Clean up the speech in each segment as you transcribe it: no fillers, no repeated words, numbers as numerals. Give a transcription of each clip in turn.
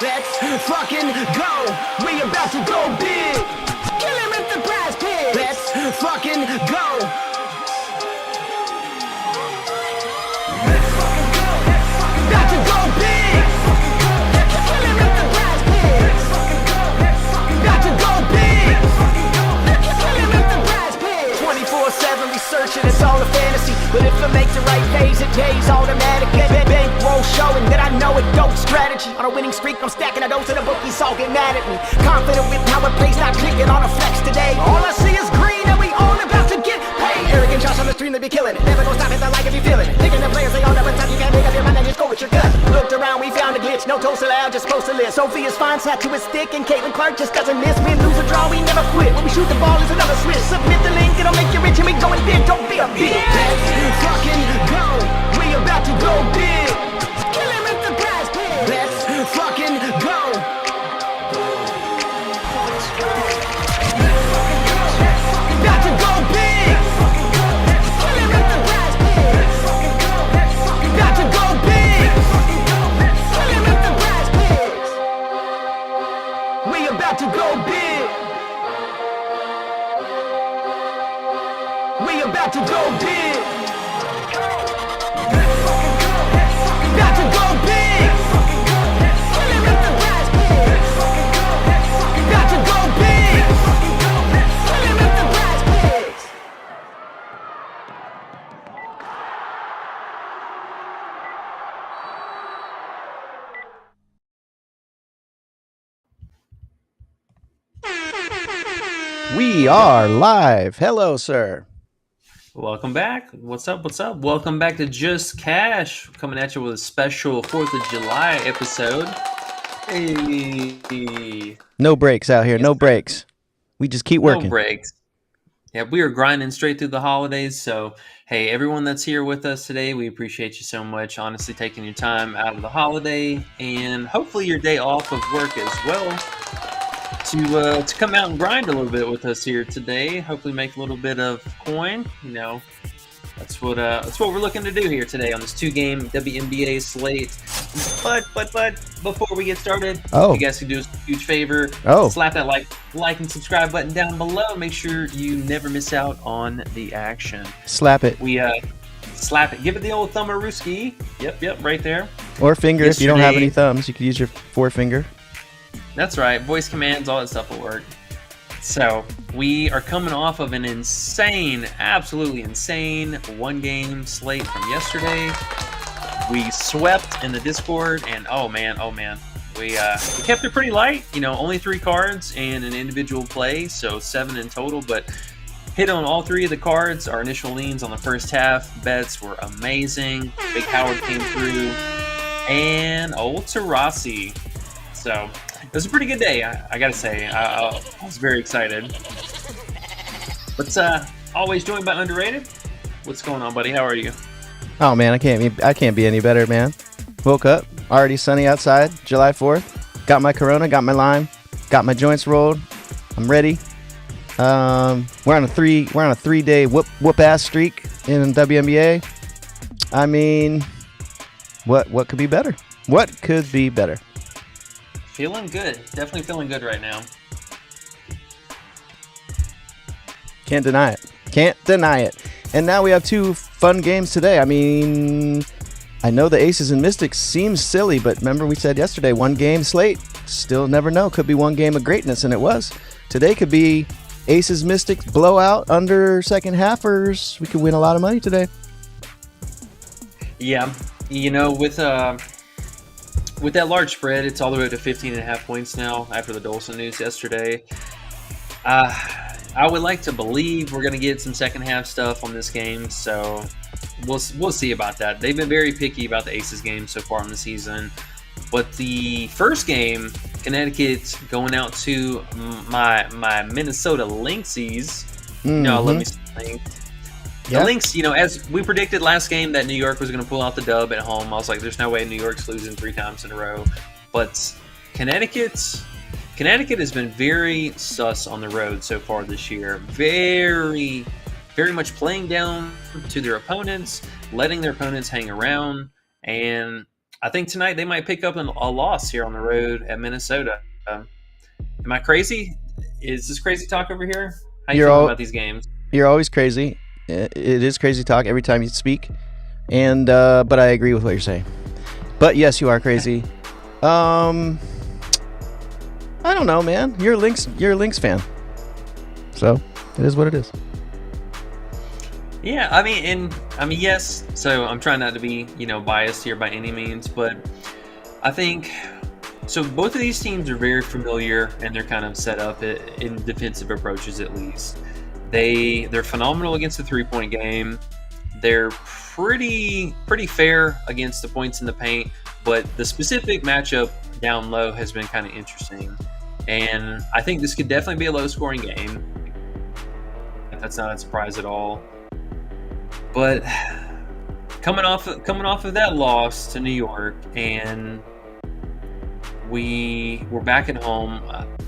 Let's fucking go. We about to go big. Kill him with the PrizePicks. Let's fucking go. About to go big. Kill him with the PrizePicks. About to go big. Kill him with the PrizePicks. 24/7 researching, it's all a fantasy. But if I make the right plays, it pays automatic. Bankroll showing that I know it dope strategy. On a winning streak, I'm stacking a dose of the bookies all get mad at me. Confident with how it plays, not clicking on a flex today. All I see is green and we all about to get paid. Arrogant Josh on the stream, they be killing it. Never gonna stop it, I like if you feeling it. Picking the players, they all never time you can't make up your mind and just go with your gut. Looked around, we found a glitch. No toast allowed, just supposed to live. Sophia's fine, sat to his stick, and Caitlin Clark just doesn't miss. Win, lose, or draw, we never quit. When we shoot the ball, it's another switch. Submit the link, it'll make you rich, and we going big. Don't be a bitch. Let's fucking go. We about to go big. Kill him with the PrizePicks. Let's fucking go. About to go big. Kill him with the PrizePicks. About to go big. Kill him with the PrizePicks. We about to go big. We about to go big. About to go big. Kill him with the PrizePicks. About to go big. Kill him with the PrizePicks. We are live. Hello, sir. Welcome back. What's up? What's up? Welcome back to Just Cash. Coming at you with a special 4th of July episode. Hey. No breaks out here. No breaks. We just keep working. No breaks. Yeah, we are grinding straight through the holidays. So, hey, everyone that's here with us today, we appreciate you so much. Honestly, taking your time out of the holiday and hopefully your day off of work as well. To come out and grind a little bit with us here today. Hopefully make a little bit of coin. You know, that's what we're looking to do here today on this 2-game WNBA slate. But before we get started, you guys can do us a huge favor. Slap that like and subscribe button down below. Make sure you never miss out on the action. Slap it. We slap it. Give it the old thumb-a-rooski. Yep, right there. Or finger. If you don't have any thumbs, you could use your forefinger. That's right. Voice commands, all that stuff will work. So, we are coming off of an absolutely insane 1-game slate from yesterday. We swept in the Discord, and oh man, we kept it pretty light. You know, only 3 cards and an individual play, so 7 in total, but hit on all 3 of the cards. Our initial leans on the first half bets were amazing. Big Howard came through, and old Tarasi. So, it was a pretty good day, I gotta say. I was very excited. But always joined by Underrated. What's going on, buddy? How are you? Oh man, I can't be any better, man. Woke up, already sunny outside, July 4th. Got my Corona, got my lime, got my joints rolled. I'm ready. We're on a 3-day whoop ass streak in WNBA. I mean, what could be better? What could be better? Feeling good. Definitely feeling good right now. Can't deny it. And now we have 2 fun games today. I mean, I know the Aces and Mystics seems silly, but remember we said yesterday, 1-game slate. Still never know. Could be 1 game of greatness, and it was. Today could be Aces Mystics blowout under second halfers. We could win a lot of money today. Yeah. You know, with that large spread, it's all the way up to 15.5 points now after the Dolson news yesterday. I would like to believe we're going to get some second half stuff on this game, so we'll see about that. They've been very picky about the Aces game so far in the season. But the first game, Connecticut going out to my Minnesota Lynxies. Mm-hmm. No, let me think. The Lynx, you know, as we predicted last game that New York was going to pull out the dub at home. I was like, there's no way New York's losing 3 times in a row. But Connecticut has been very sus on the road so far this year. Very, very much playing down to their opponents, letting their opponents hang around. And I think tonight they might pick up a loss here on the road at Minnesota. Am I crazy? Is this crazy talk over here? How you feeling about these games? You're always crazy. It is crazy talk every time you speak, and but I agree with what you're saying. But yes, you are crazy. I don't know, man. You're a Lynx fan, so it is what it is. Yeah, I mean, yes. So I'm trying not to be, biased here by any means, but I think so. Both of these teams are very familiar, and they're kind of set up in defensive approaches at least. They're phenomenal against the 3-point game. They're pretty fair against the points in the paint, but the specific matchup down low has been kind of interesting. And I think this could definitely be a low-scoring game. That's not a surprise at all. But coming off of that loss to New York, and we're back at home,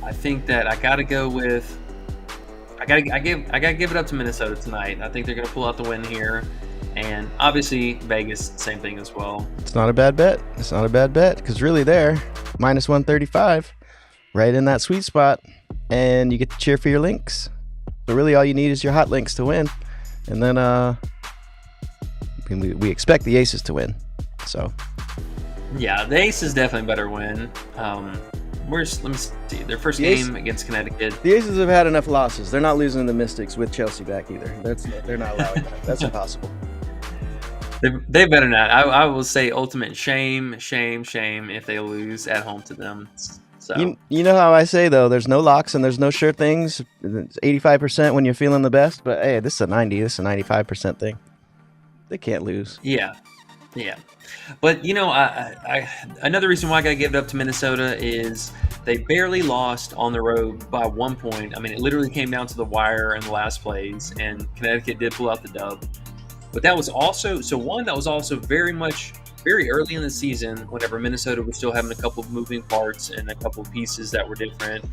I think that I gotta give it up to Minnesota tonight. I think they're gonna pull out the win here, and obviously Vegas, same thing as well. It's not a bad bet. Because really there, minus 135, right in that sweet spot, and you get to cheer for your Lynx. So really all you need is your hot Lynx to win, and then we expect the Aces to win. So yeah, the Aces definitely better win. Let me see. Their first game against Connecticut. The Aces have had enough losses. They're not losing the Mystics with Chelsea back either. They're not allowing that. That's impossible. They better not. I will say ultimate shame if they lose at home to them. So you know how I say though, there's no locks and there's no sure things. It's 85% when you're feeling the best, but hey, this is a 90. This is a 95% thing. They can't lose. Yeah. But I another reason why I gotta give it up to Minnesota is they barely lost on the road by 1 point. I mean, it literally came down to the wire in the last plays, and Connecticut did pull out the dub. But that was also very early in the season, whenever Minnesota was still having a couple of moving parts and a couple of pieces that were different.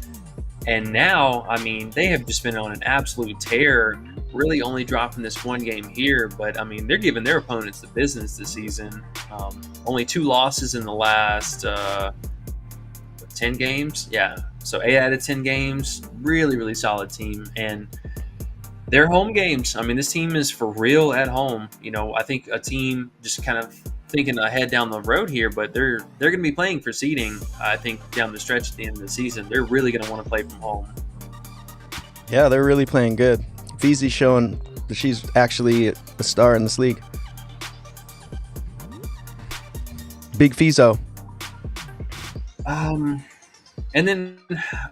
And now, I mean, they have just been on an absolute tear, really only dropping this one game here. But, I mean, they're giving their opponents the business this season. Only 2 losses in the last 10 games. Yeah, so 8 out of 10 games. Really, really solid team. And their home games, I mean, this team is for real at home. I think a team just kind of thinking ahead down the road here, but they're going to be playing for seeding, I think, down the stretch at the end of the season. They're really going to want to play from home. Yeah, they're really playing good. Feezy's showing that she's actually a star in this league. Big Feezo. And then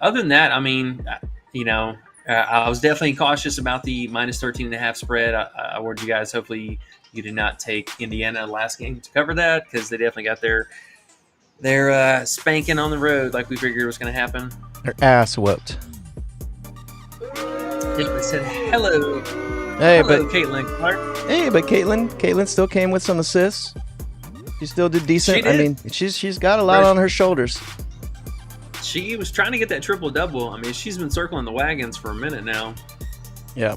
other than that, I mean, I was definitely cautious about the minus 13.5 spread. I warned you guys, hopefully you did not take Indiana last game to cover that, because they definitely got their spanking on the road like we figured was going to happen. Her ass whooped. I said hello. Hey, Hello, but Caitlin Clark. Hey, but Caitlin still came with some assists. She still did decent. She did. I mean, she's got a lot on her shoulders. She was trying to get that triple-double. I mean, she's been circling the wagons for a minute now. Yeah,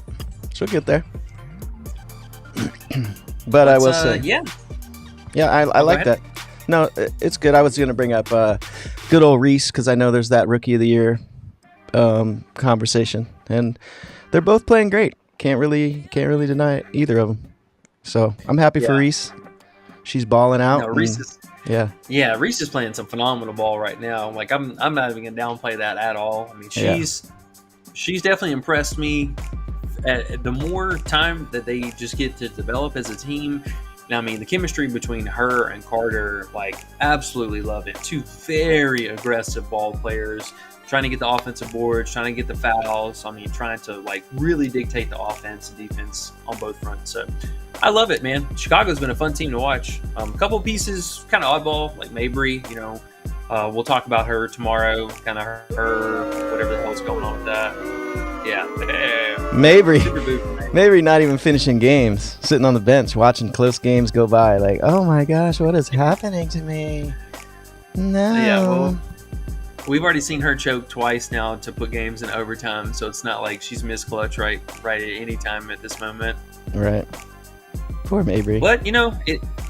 she'll get there. But I will say, yeah, I like that. No, it's good. I was going to bring up good old Reese, because I know there's that Rookie of the Year conversation, and they're both playing great. Can't really deny either of them. So I'm happy for Reese. She's balling out. No, Reese is. Yeah, Reese is playing some phenomenal ball right now. Like I'm not even gonna downplay that at all. I mean, she's definitely impressed me. The more time that they just get to develop as a team. Now, I mean, the chemistry between her and Carter, like, absolutely love it. 2 very aggressive ball players, trying to get the offensive boards, trying to get the fouls. I mean, trying to, like, really dictate the offense and defense on both fronts. So I love it, man. Chicago's been a fun team to watch. A couple pieces, kind of oddball, like Mabry, we'll talk about her tomorrow, kind of her, whatever the hell's going on with that. Yeah. Mabry not even finishing games, sitting on the bench, watching close games go by. Like, oh my gosh, what is happening to me? No. Yeah, well, we've already seen her choke twice now to put games in overtime, so it's not like she's missed clutch right at any time at this moment. Right. Poor Mabry. But,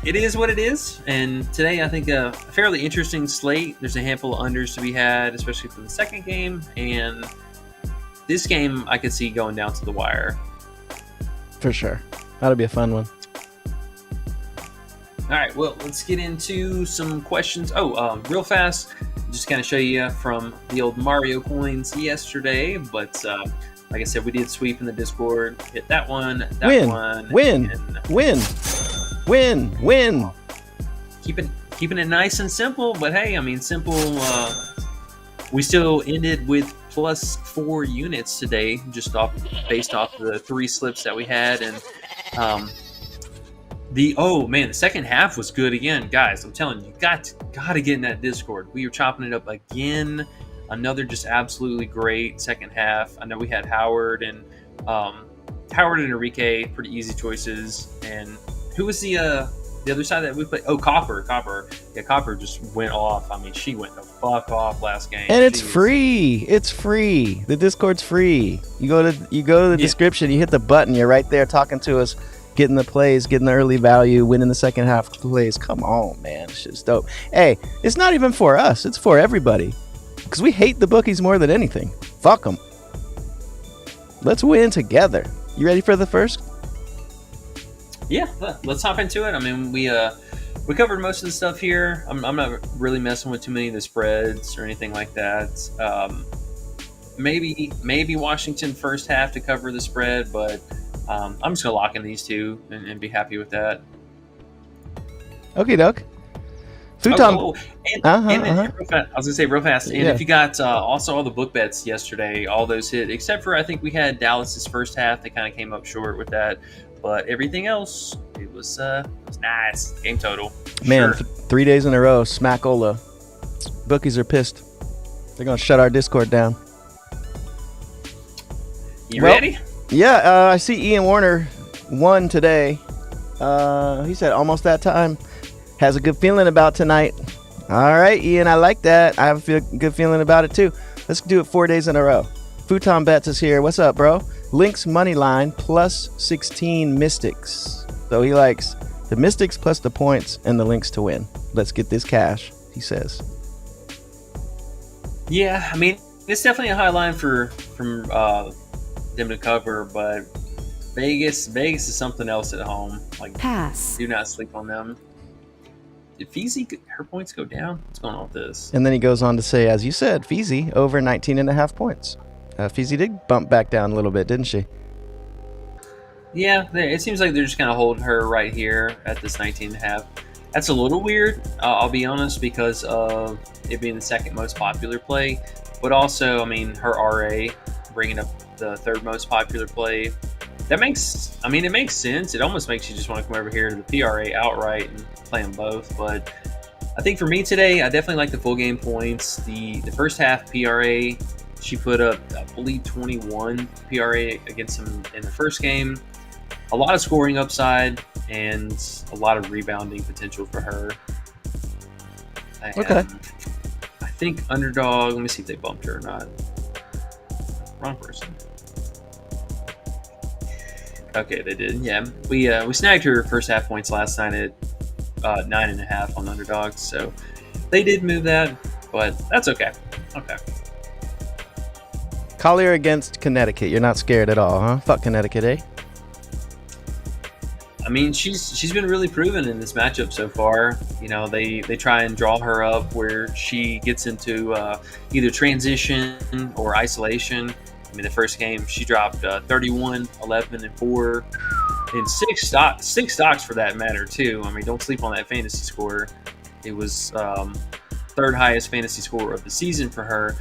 it is what it is. And today, I think a fairly interesting slate. There's a handful of unders to be had, especially for the second game. And this game, I could see going down to the wire. For sure. That'll be a fun one. All right, well, let's get into some questions. Real fast, just kind of show you from the old Mario coins yesterday. But like I said, we did sweep in the Discord. Hit that one, Win. Keeping it nice and simple. But hey, I mean, simple. We still ended with plus 4 units today, just based off the 3 slips that we had. And the second half was good again, guys. I'm telling you, got to get in that Discord. We were chopping it up again. Another just absolutely great second half. I know we had Howard and Enrique, pretty easy choices. And who was the other side that we played? Oh, Copper. Yeah, Copper just went off. I mean, she went the fuck off last game. And it's free. It's free. The Discord's free. You go to the description. You hit the button. You're right there talking to us. Getting the plays, getting the early value, winning the second half plays. Come on, man. It's just dope. Hey, it's not even for us. It's for everybody. Because we hate the bookies more than anything. Fuck them. Let's win together. You ready for the first? Yeah, let's hop into it. I mean, we covered most of the stuff here. I'm not really messing with too many of the spreads or anything like that. Maybe Washington first half to cover the spread, but I'm just going to lock in these two and be happy with that. Okie doke. Futon. I was going to say real fast. And if you got also all the book bets yesterday, all those hit, except for I think we had Dallas's first half. They kind of came up short with that. But everything else, it was nice. Game total. Man, sure. 3 days in a row, Smackola. Bookies are pissed. They're going to shut our Discord down. You ready? Yeah, I see Ian Warner won today. He said almost that time. Has a good feeling about tonight. All right, Ian, I like that. I have a good feeling about it too. Let's do it 4 days in a row. Futon Bets is here. What's up, bro? Lynx money line plus 16 Mystics. So he likes the Mystics plus the points and the Lynx to win. Let's get this cash, he says. Yeah, I mean, it's definitely a high line from them to cover, but Vegas is something else at home. Like, pass. Do not sleep on them. Did Feezy, her points go down? What's going on with this? And then he goes on to say, as you said, Feezy over 19.5 points. Feezy did bump back down a little bit, didn't she? Yeah, it seems like they're just kind of holding her right here at this 19.5. That's a little weird, I'll be honest, because of it being the second most popular play. But also, I mean, her RA bringing up the third most popular play. It makes sense. It almost makes you just want to come over here to the PRA outright and play them both. But I think for me today, I definitely like the full game points. The first half PRA, she put up, I believe, 21 PRA against them in the first game. A lot of scoring upside and a lot of rebounding potential for her. And okay. I think Underdog, let me see if they bumped her or not. Wrong person. Okay, they did. Yeah, we snagged her first half points last night at 9.5 on Underdog, so they did move that, but that's okay. Okay. Collier against Connecticut. You're not scared at all, huh? Fuck Connecticut, eh? I mean, she's been really proven in this matchup so far. You know, they try and draw her up where she gets into either transition or isolation. I mean, the first game she dropped 31, 11, and 4, and six stocks for that matter too. I mean, don't sleep on that fantasy score. It was third highest fantasy score of the season for her.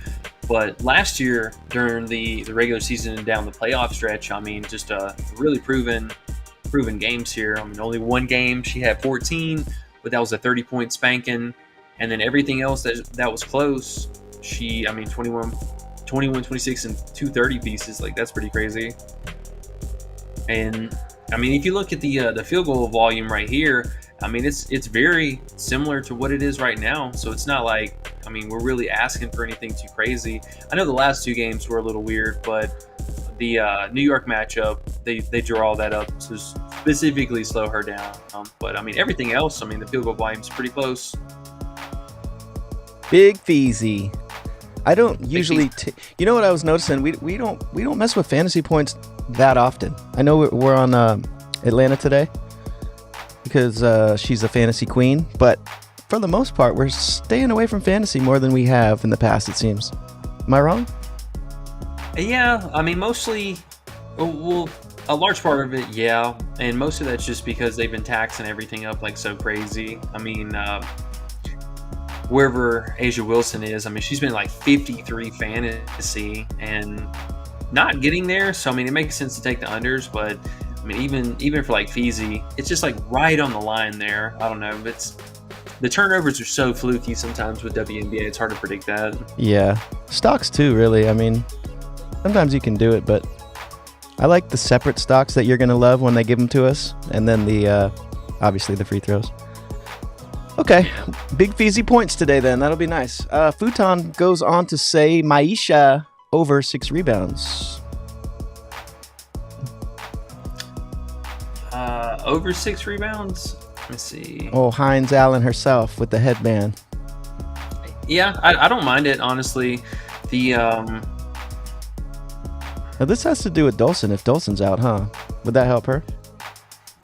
But last year during the regular season and down the playoff stretch, I mean, just really proven games here. I mean, only one game she had 14, but that was a 30-point spanking, and then everything else that was close, she, I mean, 21, 26, and 230 pieces. Like, that's pretty crazy. And I mean, if you look at the field goal volume right here, I mean, it's very similar to what it is right now. So it's not like, I mean, we're really asking for anything too crazy. I know the last two games were a little weird, but the New York matchup, they draw all that up. So it's specifically slow her down. But I mean, everything else, I mean, the field goal volume's pretty close. Big Feezy. I don't usually. You know what I was noticing? We don't mess with fantasy points that often. I know we're on Atlanta today because she's a fantasy queen, but for the most part, we're staying away from fantasy more than we have in the past. It seems. Am I wrong? Yeah, I mean, mostly. Well, a large part of it, yeah, and most of that's just because they've been taxing everything up like so crazy. I mean, wherever Asia Wilson is, I mean, she's been like 53 fantasy and not getting there. So I mean, it makes sense to take the unders, but I mean, even for like Feezy, it's just like right on the line there. I don't know, but the turnovers are so fluky sometimes with WNBA. It's hard to predict that. Yeah, stocks too. Really, I mean, sometimes you can do it, but I like the separate stocks that you're gonna love when they give them to us, and then the obviously the free throws. Okay, big Feezy points today then. That'll be nice. Futon goes on to say Maisha over 6 rebounds. Over 6 rebounds? Let me see. Oh, Hines Allen herself with the headband. Yeah, I don't mind it, honestly. The Now this has to do with Dolson. If Dolson's out, huh? Would that help her?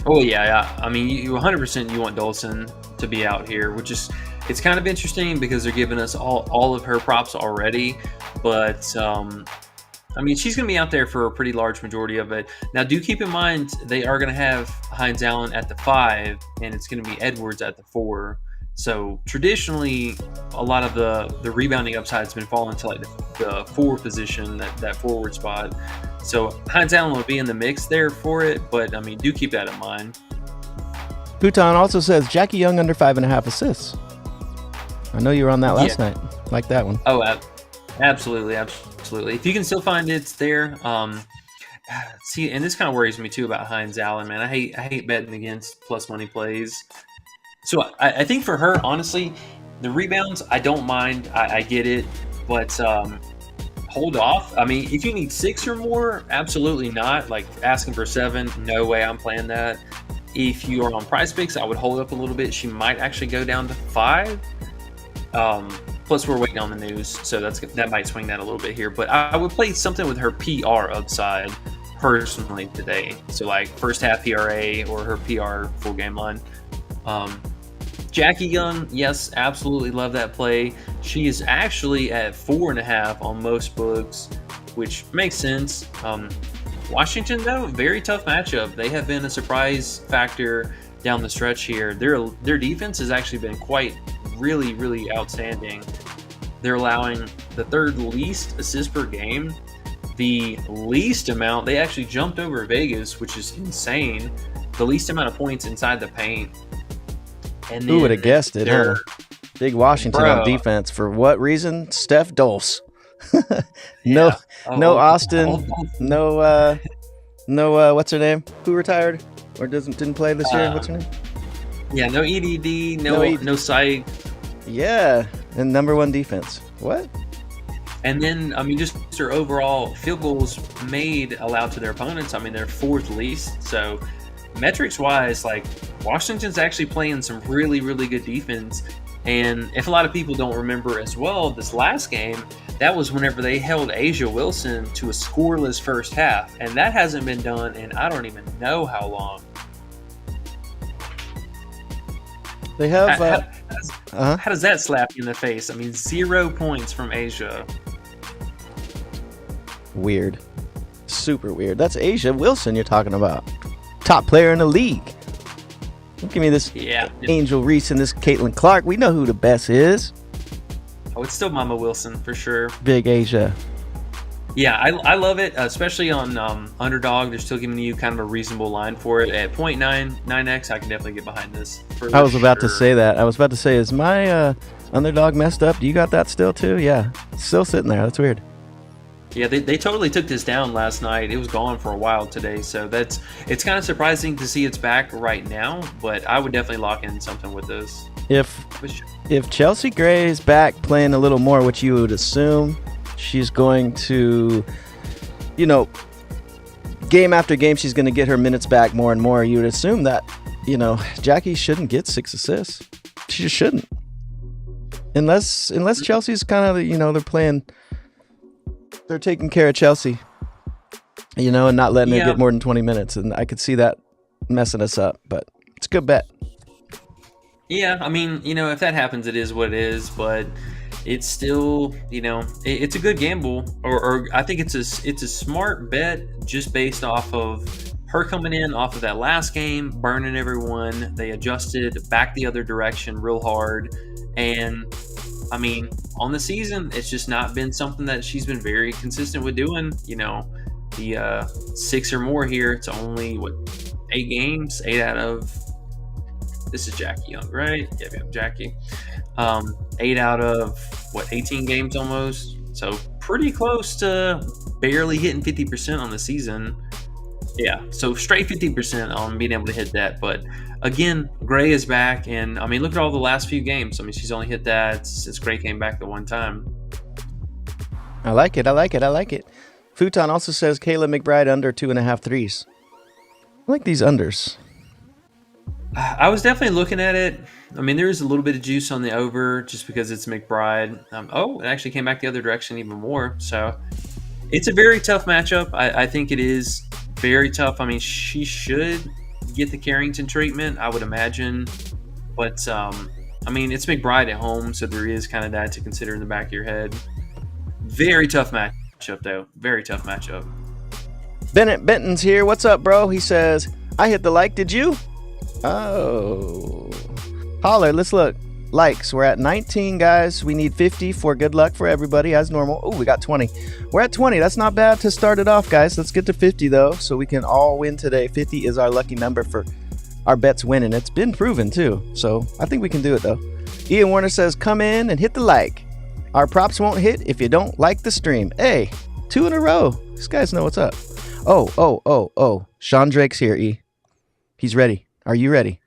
Oh yeah. I mean, you 100% you want Dolson to be out here, which is it's kind of interesting because they're giving us all of her props already, but I mean, she's going to be out there for a pretty large majority of it. Now, do keep in mind they are going to have Hines Allen at the 5, and it's going to be Edwards at the 4. So traditionally, a lot of the rebounding upside has been falling to like the 4 position, that forward spot. So Hines Allen will be in the mix there for it, but I mean, do keep that in mind. Futon also says Jackie Young under 5.5 assists. I know you were on that last night. Like that one. Oh, absolutely. If you can still find it, it's there. See, and this kind of worries me too about Hines Allen, man. I hate betting against plus money plays. So I think for her, honestly, the rebounds, I don't mind. I get it, but hold off. I mean, if you need 6 or more, absolutely not. Like asking for 7, no way I'm playing that. If you are on PrizePicks, I would hold up a little bit. She might actually go down to 5. Plus, we're waiting on the news, so that might swing that a little bit here. But I would play something with her PR upside personally today. So like first half PRA or her PR full game line. Jackie Young, yes, absolutely love that play. She is actually at 4.5 on most books, which makes sense. Washington, though, very tough matchup. They have been a surprise factor down the stretch here. Their defense has actually been really outstanding. They're allowing the 3rd least assists per game. The least amount, they actually jumped over Vegas, which is insane. The least amount of points inside the paint. And who would have guessed it, huh? Big Washington on defense. For what reason? Steph Dulce. No Austin. No, what's her name? Who retired or didn't play this year? What's her name? Yeah, no EDD, no Psych. Yeah, and number 1 defense. What? And then, I mean, just their overall field goals made allowed to their opponents. I mean, they're 4th least. So metrics-wise, like, Washington's actually playing some really good defense. And if a lot of people don't remember as well, this last game, that was whenever they held Asia Wilson to a scoreless first half. And that hasn't been done in I don't even know how long. They have... How does that slap you in the face? I mean, 0 points from Asia. Weird. Super weird. That's Asia Wilson you're talking about. Top player in the league. Don't give me this Angel Reese and this Caitlin Clark. We know who the best is. Oh, it's still Mama Wilson for sure. Big Asia. Yeah, I love it, especially on Underdog. They're still giving you kind of a reasonable line for it. At 0.99x, I can definitely get behind this. I was about to say that. I was about to say, is my Underdog messed up? Do you got that still too? Yeah, it's still sitting there. That's weird. Yeah, they totally took this down last night. It was gone for a while today, so it's kind of surprising to see it's back right now. But I would definitely lock in something with this. If Chelsea Gray is back playing a little more, which you would assume, she's going to, game after game, she's going to get her minutes back more and more. You would assume that, Jackie shouldn't get 6 assists. She just shouldn't. Unless Chelsea's kind of, they're taking care of Chelsea, and not letting her get more than 20 minutes. And I could see that messing us up, but it's a good bet. Yeah, I mean, if that happens, it is what it is, but it's still, it's a good gamble, or I think it's a smart bet just based off of her coming in off of that last game, burning everyone. They adjusted back the other direction real hard, and I mean, on the season, it's just not been something that she's been very consistent with doing. The 6 or more here, it's only 8 games, 8 out of. This is Jackie Young, right? Yeah, Jackie. 8 out of 18 games almost. So pretty close to barely hitting 50% on the season. Yeah, so straight 50% on being able to hit that. But again, Gray is back, and I mean, look at all the last few games. I mean, she's only hit that since Gray came back the one time. I like it. Futon also says Kayla McBride under 2.5 threes. I like these unders. I was definitely looking at it. I mean, there is a little bit of juice on the over just because it's McBride. It actually came back the other direction even more. So it's a very tough matchup. I think it is very tough. I mean, she should get the Carrington treatment, I would imagine. But, I mean, it's McBride at home, so there is kind of that to consider in the back of your head. Very tough matchup, though. Very tough matchup. Bennett Benton's here. What's up, bro? He says, I hit the like. Did you? Oh. Holler, let's look. Likes. We're at 19, guys. We need 50 for good luck for everybody as normal. Oh, we got 20. We're at 20. That's not bad to start it off, guys. Let's get to 50, though, so we can all win today. 50 is our lucky number for our bets winning. It's been proven, too. So I think we can do it, though. Ian Warner says, come in and hit the like. Our props won't hit if you don't like the stream. Hey, 2 in a row. These guys know what's up. Oh. Sean Drake's here, E. He's ready. Are you ready?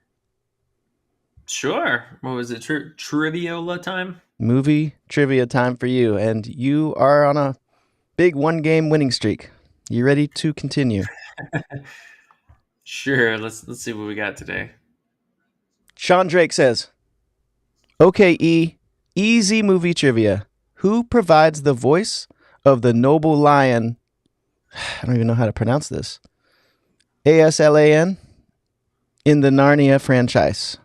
Sure. What was it? Triviola time? Movie trivia time for you. And you are on a big 1-game winning streak. You ready to continue? Sure. Let's see what we got today. Sean Drake says, okay, E, easy movie trivia. Who provides the voice of the noble lion? I don't even know how to pronounce this. Aslan in the Narnia franchise.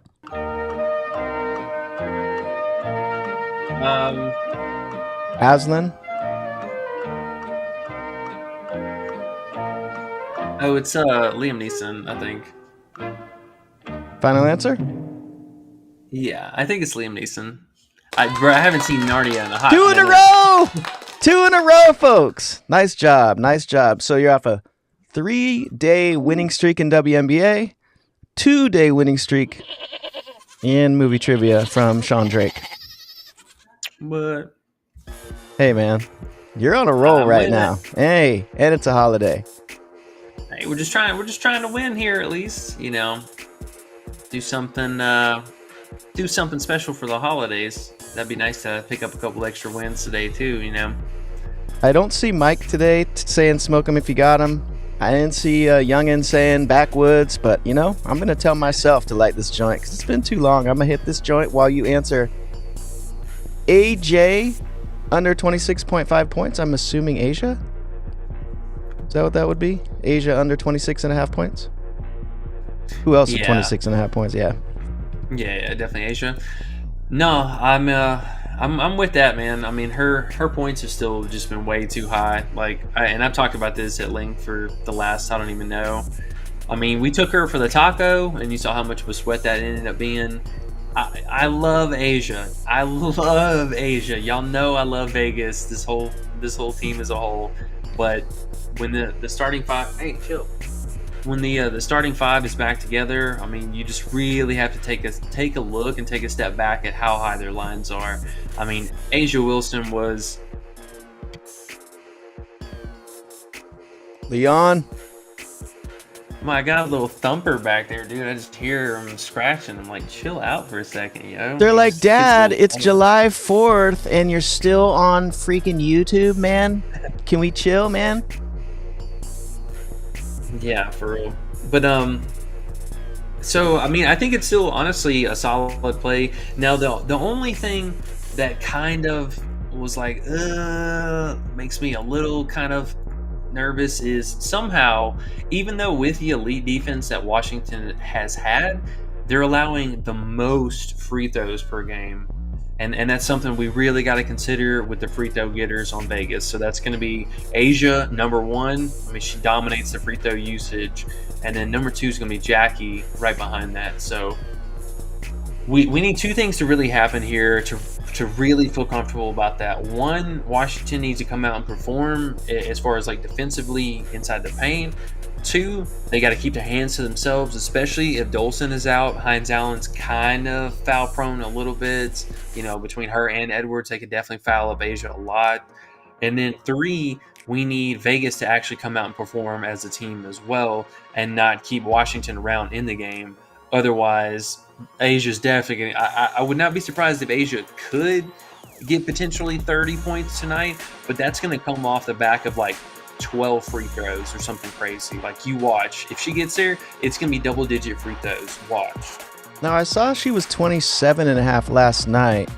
Aslan? Oh, it's Liam Neeson, I think. Final answer? Yeah, I think it's Liam Neeson. I haven't seen Narnia in a hot 2 in a row! 2 in a row, folks. Nice job. So you're off a 3-day winning streak in WNBA, 2-day winning streak in movie trivia from Sean Drake. But hey, man, you're on a roll right now. Hey, and it's a holiday. Hey, we're just trying to win here at least. Do something special for the holidays. That'd be nice to pick up a couple extra wins today too. I don't see Mike today saying smoke him if you got him. I didn't see Youngin saying backwoods, but I'm gonna tell myself to light this joint because it's been too long. I'm gonna hit this joint while you answer. AJ under 26.5 points. I'm assuming Asia. Is that what that would be? Asia under 26.5 points. Who else is 26.5 points? Yeah, definitely Asia. No, I'm with that, man. I mean, her points have still just been way too high. And I've talked about this at length for the last, I don't even know. I mean, we took her for the taco, and you saw how much of a sweat that ended up being. I love Asia. Y'all know I love Vegas. This whole team as a whole. But when the starting five, hey, chill. When the starting five is back together, I mean, you just really have to take a look and take a step back at how high their lines are. I mean, Asia Wilson was Leon. I got a little thumper back there, dude. I just hear him scratching. I'm like, chill out for a second, yo. They're like, Dad, it's July 4th and you're still on freaking YouTube, man. Can we chill, man? Yeah, for real. But so I mean, I think it's still honestly a solid play. Now, the only thing that kind of was like, makes me a little kind of nervous is somehow, even though with the elite defense that Washington has had, they're allowing the most free throws per game. And that's something we really got to consider with the free throw getters on Vegas. So that's going to be Asia, number one. I mean, she dominates the free throw usage. And then number two is going to be Jackie right behind that. So we need two things to really happen here to really feel comfortable about that. One, Washington needs to come out and perform as far as like defensively inside the paint. Two, they got to keep their hands to themselves, especially if Dolson is out. Hines Allen's kind of foul prone a little bit. You know, between her and Edwards, they could definitely foul up Asia a lot. And then three, we need Vegas to actually come out and perform as a team as well and not keep Washington around in the game. Otherwise, Asia's definitely going to – I would not be surprised if Asia could get potentially 30 points tonight, but that's going to come off the back of like 12 free throws or something crazy. Like, you watch. If she gets there, it's going to be double-digit free throws. Watch. Now, I saw she was 27.5 last night.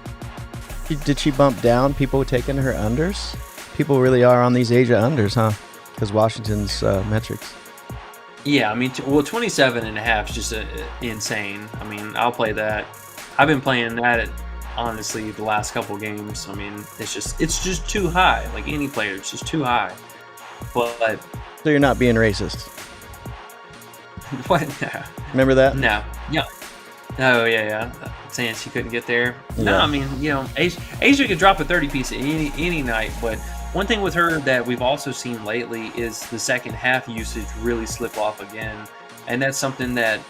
Did she bump down? People taking her unders? People really are on these Asia unders, huh? Because Washington's metrics. Yeah, I mean, 27.5 is just insane. I mean, I'll play that. I've been playing that, honestly, the last couple games. I mean, it's just too high. Like any player, it's just too high. But So you're not being racist. what? No. Remember that? No. Yeah. Oh, yeah. Saying she couldn't get there. Yeah. No, I mean, you know, Asia could drop a 30-piece any night, but one thing with her that we've also seen lately is the second half usage really slip off again. And that's something that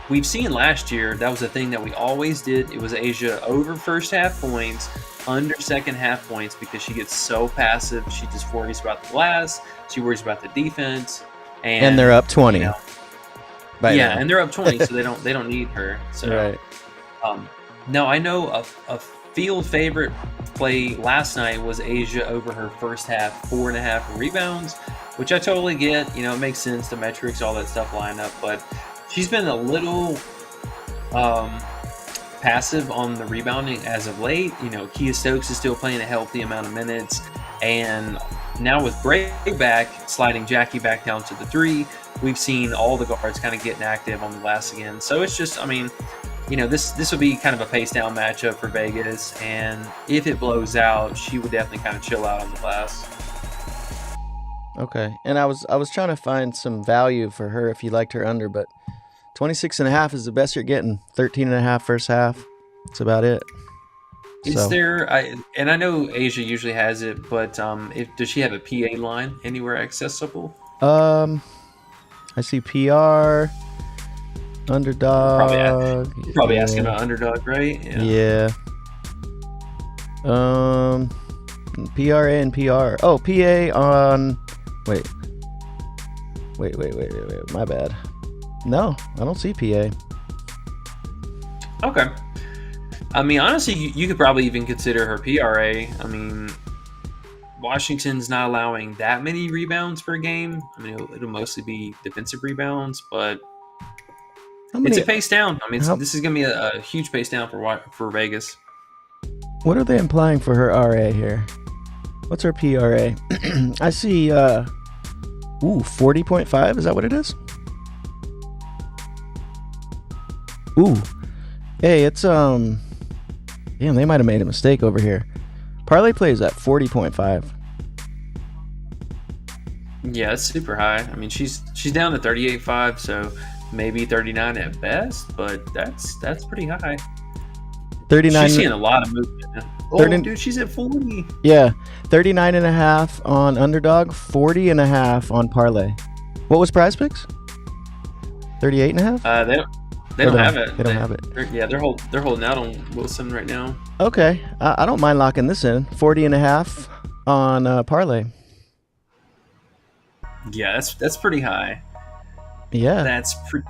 we've seen last year. That was a thing that we always did. It was Asia over first half points, under second half points, because she gets so passive. She just worries about the glass. She worries about the defense. And they're up 20. You know, now. and they're up 20, so they don't need her. So Right. now I know a field favorite play last night was Asia over her first half 4.5 rebounds, which I totally get. You know, it makes sense. The metrics, all that stuff line up, but she's been a little passive on the rebounding as of late. You know, Kia Stokes is still playing a healthy amount of minutes, and now with Bray back, sliding Jackie back down to the 3, we've seen all the guards kind of getting active on the glass again. So it's just, I mean, you know, this would be kind of a pace down matchup for Vegas, and if it blows out, she would definitely kind of chill out on the glass. Okay. And I was trying to find some value for her if you liked her under, but 26.5 is the best you're getting. 13.5 first half. That's about it. Is there? And I know Asia usually has it, but does she have a PA line anywhere accessible? I see PR, Underdog. Probably asking about Underdog, right? Yeah. PRA and PR. Oh, PA on. Wait. My bad. No, I don't see PA. Okay. I mean, honestly, you could probably even consider her PRA. I mean, Washington's not allowing that many rebounds per game. I mean, it'll mostly be defensive rebounds, but it's a pace down. I mean, this is going to be a huge pace down for Vegas. What are they implying for her RA here? What's her PRA? I see, 40.5. Is that what it is? Ooh. Hey, it's, damn, they might have made a mistake over here. Parlay plays at 40.5. Yeah, it's super high. I mean, she's down to 38.5, so maybe 39 at best, but that's pretty high. 39. She's seeing a lot of movement. Oh, 30, dude, she's at 40. Yeah, 39.5 on Underdog, 40.5 on Parlay. What was PrizePicks? 38.5? They don't have it. They don't have it. They're holding out on Wilson right now. Okay, I don't mind locking this in. 40.5 on Parlay. Yeah, that's pretty high. Yeah, That's pretty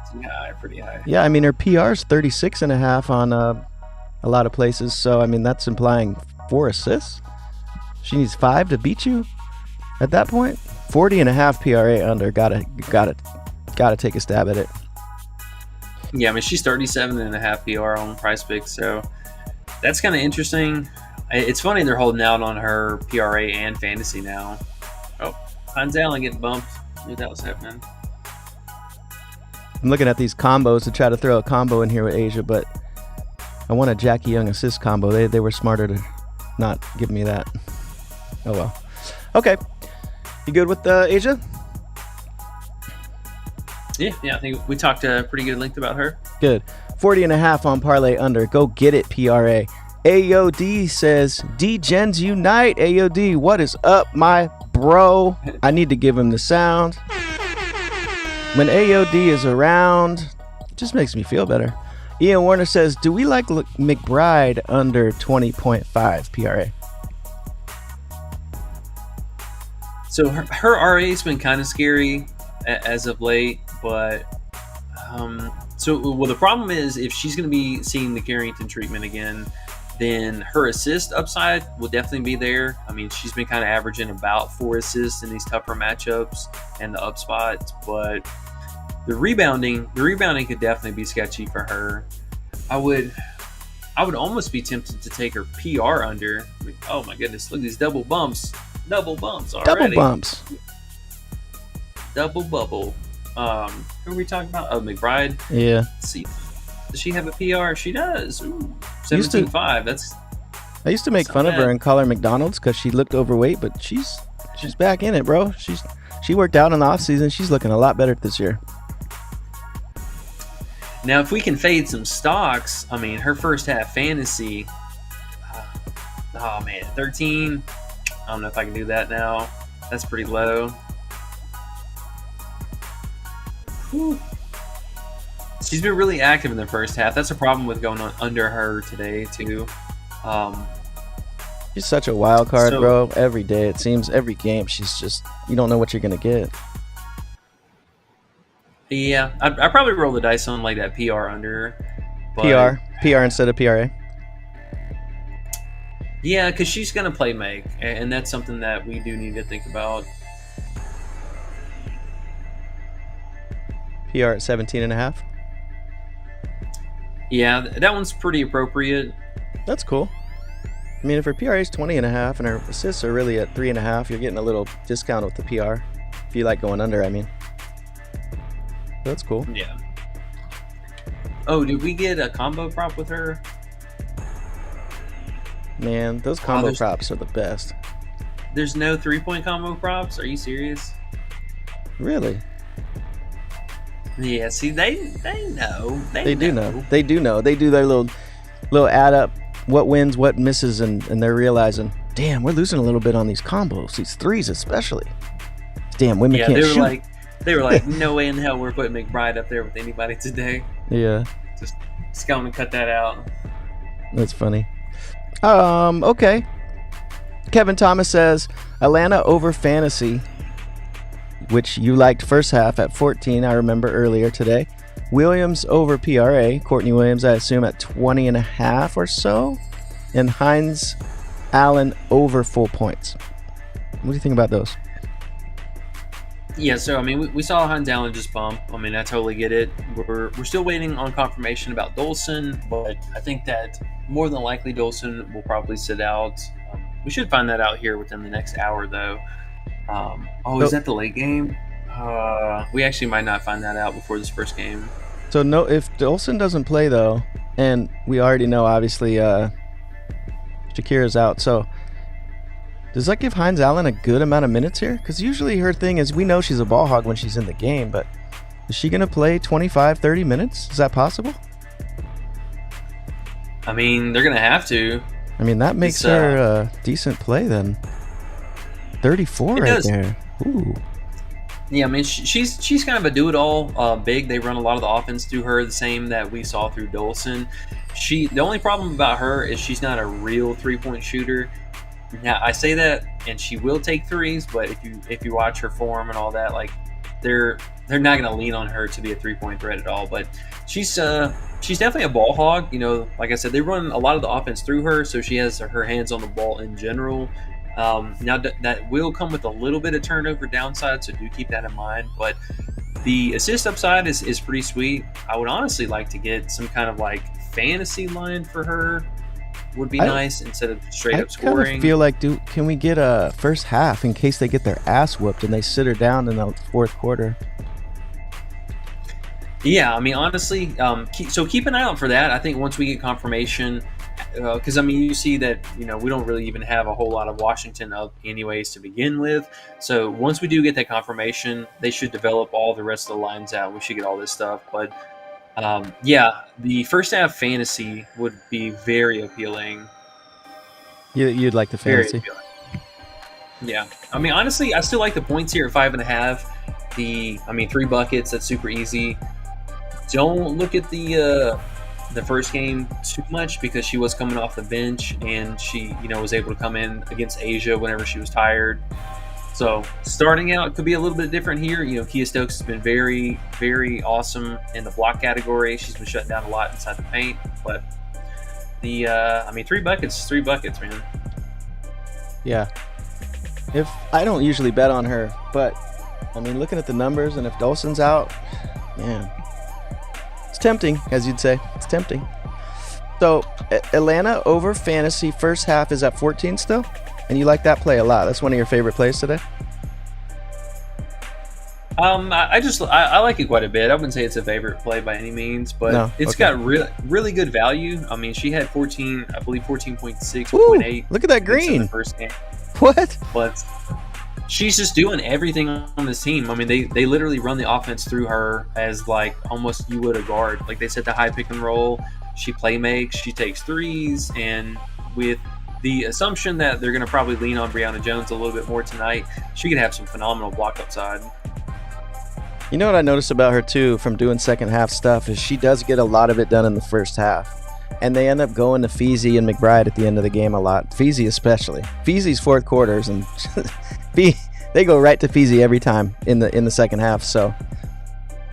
high. yeah. I mean, her PR's 36.5 on a lot of places. So I mean, that's implying 4 assists. She needs 5 to beat you. At that point, 40.5 PRA under. Got it. got to take a stab at it. Yeah, I mean, she's 37.5 PR on PrizePicks, so that's kind of interesting. It's funny they're holding out on her PRA and fantasy now. Oh, Hines Allen getting bumped. Knew that was happening. I'm looking at these combos to try to throw a combo in here with Asia, but I want a Jackie Young assist combo. They were smarter to not give me that. Oh well. Okay. You good with Asia? Yeah, I think we talked a pretty good length about her. Good. 40.5 on parlay under. Go get it, PRA. AOD says, D-Gens Unite. AOD, what is up, my bro? I need to give him the sound. When AOD is around, it just makes me feel better. Ian Warner says, do we like McBride under 20.5 PRA? So her RA has been kind of scary as of late, but the problem is if she's going to be seeing the Carrington treatment again, then her assist upside will definitely be there. I mean, she's been kind of averaging about 4 assists in these tougher matchups and the up spots, but the rebounding could definitely be sketchy for her. I would almost be tempted to take her PR under. I mean, oh my goodness, look at these double bumps already. Double bumps. Double bubble. Who are we talking about? Oh, McBride. Yeah. Let's see. Does she have a PR? She does. Ooh, 17.5. I used to make fun of her and call her McDonald's because she looked overweight, but she's back in it, bro. She worked out in the off season. She's looking a lot better this year. Now, if we can fade some stocks, I mean, her first half fantasy. Oh man, 13. I don't know if I can do that now. That's pretty low. Whew. She's been really active in the first half. That's a problem with going on under her today too. She's such a wild card, bro. Every day, it seems, every game, she's just, you don't know what you're gonna get. Yeah, I probably roll the dice on like that PR under. But PR instead of PRA. Yeah, because she's gonna play make, and that's something that we do need to think about. PR at 17.5. Yeah, that one's pretty appropriate. That's cool. I mean, if her PRA is 20.5 and her assists are really at 3.5, you're getting a little discount with the PR. If you like going under, I mean. That's cool. Yeah. Oh, did we get a combo prop with her? Man, those combo props are the best. There's no 3-point combo props? Are you serious? Really? Yeah, see, they know. They do know. They do know. They do their little add up, what wins, what misses, and they're realizing, damn, we're losing a little bit on these combos, these threes especially. Damn, women can't shoot. They were like, no way in hell we're putting McBride up there with anybody today. Yeah. Just going to cut that out. That's funny. Okay. Kevin Thomas says, Atlanta over fantasy, which you liked first half at 14, I remember earlier today. Williams over PRA. Courtney Williams, I assume, at 20.5 or so. And Hines Allen over full points. What do you think about those? Yeah, so I mean, we saw Hines Allen just bump. I mean, I totally get it. We're still waiting on confirmation about Dolson, but I think that more than likely Dolson will probably sit out. We should find that out here within the next hour, though. Is that the late game? We actually might not find that out before this first game. So no, if Dolson doesn't play though, and we already know obviously Shakira's out, so does that give Hines Allen a good amount of minutes here? Because usually her thing is, we know she's a ball hog when she's in the game, but is she going to play 25, 30 minutes? Is that possible? I mean, they're going to have to. I mean, that makes her a decent play then. 34 right there. Ooh. Yeah, I mean, she's kind of a do-it-all big. They run a lot of the offense through her, the same that we saw through Dolson. The only problem about her is she's not a real three-point shooter. Now, I say that, and she will take threes, but if you watch her form and all that, like they're not going to lean on her to be a three-point threat at all. But she's definitely a ball hog. You know, like I said, they run a lot of the offense through her, so she has her hands on the ball in general. Now that will come with a little bit of turnover downside, so do keep that in mind. But The assist upside is pretty sweet. I would honestly like to get some kind of like fantasy line for her. Would be nice instead of straight up scoring. I kind of feel like, can we get a first half in case they get their ass whooped and they sit her down in the fourth quarter? Yeah, I mean, honestly, keep an eye out for that. I think once we get confirmation, because I mean, you see that we don't really even have a whole lot of Washington up anyways to begin with. So once we do get that confirmation, they should develop all the rest of the lines out. We should get all this stuff, but yeah, the first half fantasy would be very appealing. You'd like the fantasy? Yeah, I mean, honestly, I still like the points here at 5.5. 3 buckets. That's super easy. Don't look at the first game too much because she was coming off the bench and she was able to come in against Asia whenever she was tired. So starting out could be a little bit different here. Kia Stokes has been very, very awesome in the block category. She's been shutting down a lot inside the paint, but the 3 buckets, man. Yeah. If I don't usually bet on her, but I mean, looking at the numbers and if Dolson's out, man. It's tempting, as you'd say. It's tempting. So, Atlanta over fantasy first half is at 14 still? And you like that play a lot. That's one of your favorite plays today? I like it quite a bit. I wouldn't say it's a favorite play by any means, but it's got really good value. I mean, she had 14, I believe 14.6, 14.8. Look at that green. In the first game. What? But she's just doing everything on this team. I mean, they literally run the offense through her as like almost you would a guard. Like they set the high pick and roll. She play makes. She takes threes, and with the assumption that they're going to probably lean on Brianna Jones a little bit more tonight, she could have some phenomenal block upside. You know what I noticed about her too from doing second half stuff is she does get a lot of it done in the first half. And they end up going to Feezy and McBride at the end of the game a lot. Feezy especially. Feezy's fourth quarters and they go right to Feezy every time in the second half. So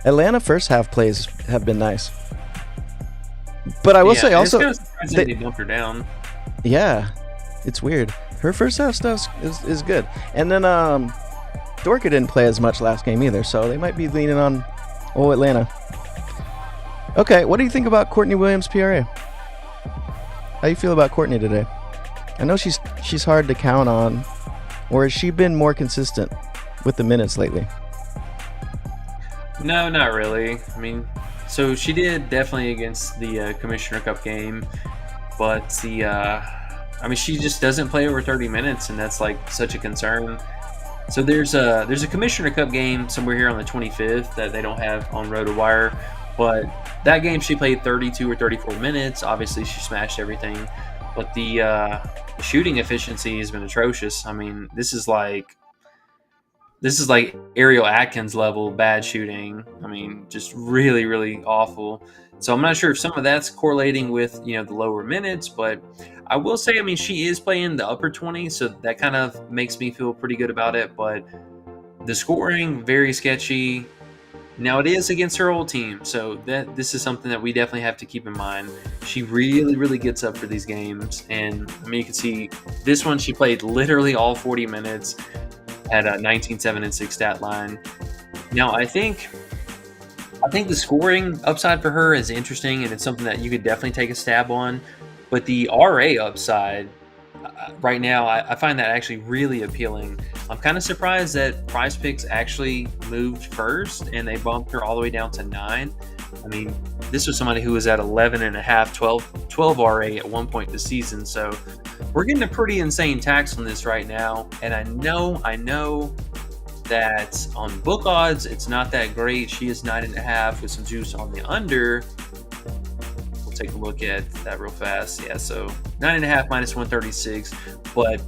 Atlanta first half plays have been nice. But I will say also it's kind of surprising they bumped her down. Yeah. It's weird. Her first half stuff is good. And then Dorka didn't play as much last game either, so they might be leaning on Atlanta. Okay, what do you think about Courtney Williams, PRA? How do you feel about Courtney today? I know she's hard to count on, or has she been more consistent with the minutes lately? No, not really. I mean, so she did definitely against the Commissioner Cup game, but she just doesn't play over 30 minutes, and that's like such a concern. So there's a Commissioner Cup game somewhere here on the 25th that they don't have on RotoWire, but that game she played 32 or 34 minutes. Obviously, she smashed everything, but the shooting efficiency has been atrocious. I mean, this is like Ariel Atkins level bad shooting. I mean, just really, really awful. So I'm not sure if some of that's correlating with the lower minutes, but I will say, I mean, she is playing the upper 20s, so that kind of makes me feel pretty good about it. But the scoring, very sketchy. Now it is against her old team, so this is something that we definitely have to keep in mind. She really, really gets up for these games, and I mean, you can see this one she played literally all 40 minutes, had a 19, 7, and 6 stat line. Now I think the scoring upside for her is interesting, and it's something that you could definitely take a stab on. But the RA upside, right now, I find that actually really appealing. I'm kind of surprised that PrizePicks actually moved first, and they bumped her all the way down to 9. I mean, this was somebody who was at 11.5, 12 RA at one point this season. So we're getting a pretty insane tax on this right now. And I know that on book odds, it's not that great. She is 9.5 with some juice on the under. We'll take a look at that real fast. Yeah, so 9.5 minus 136. But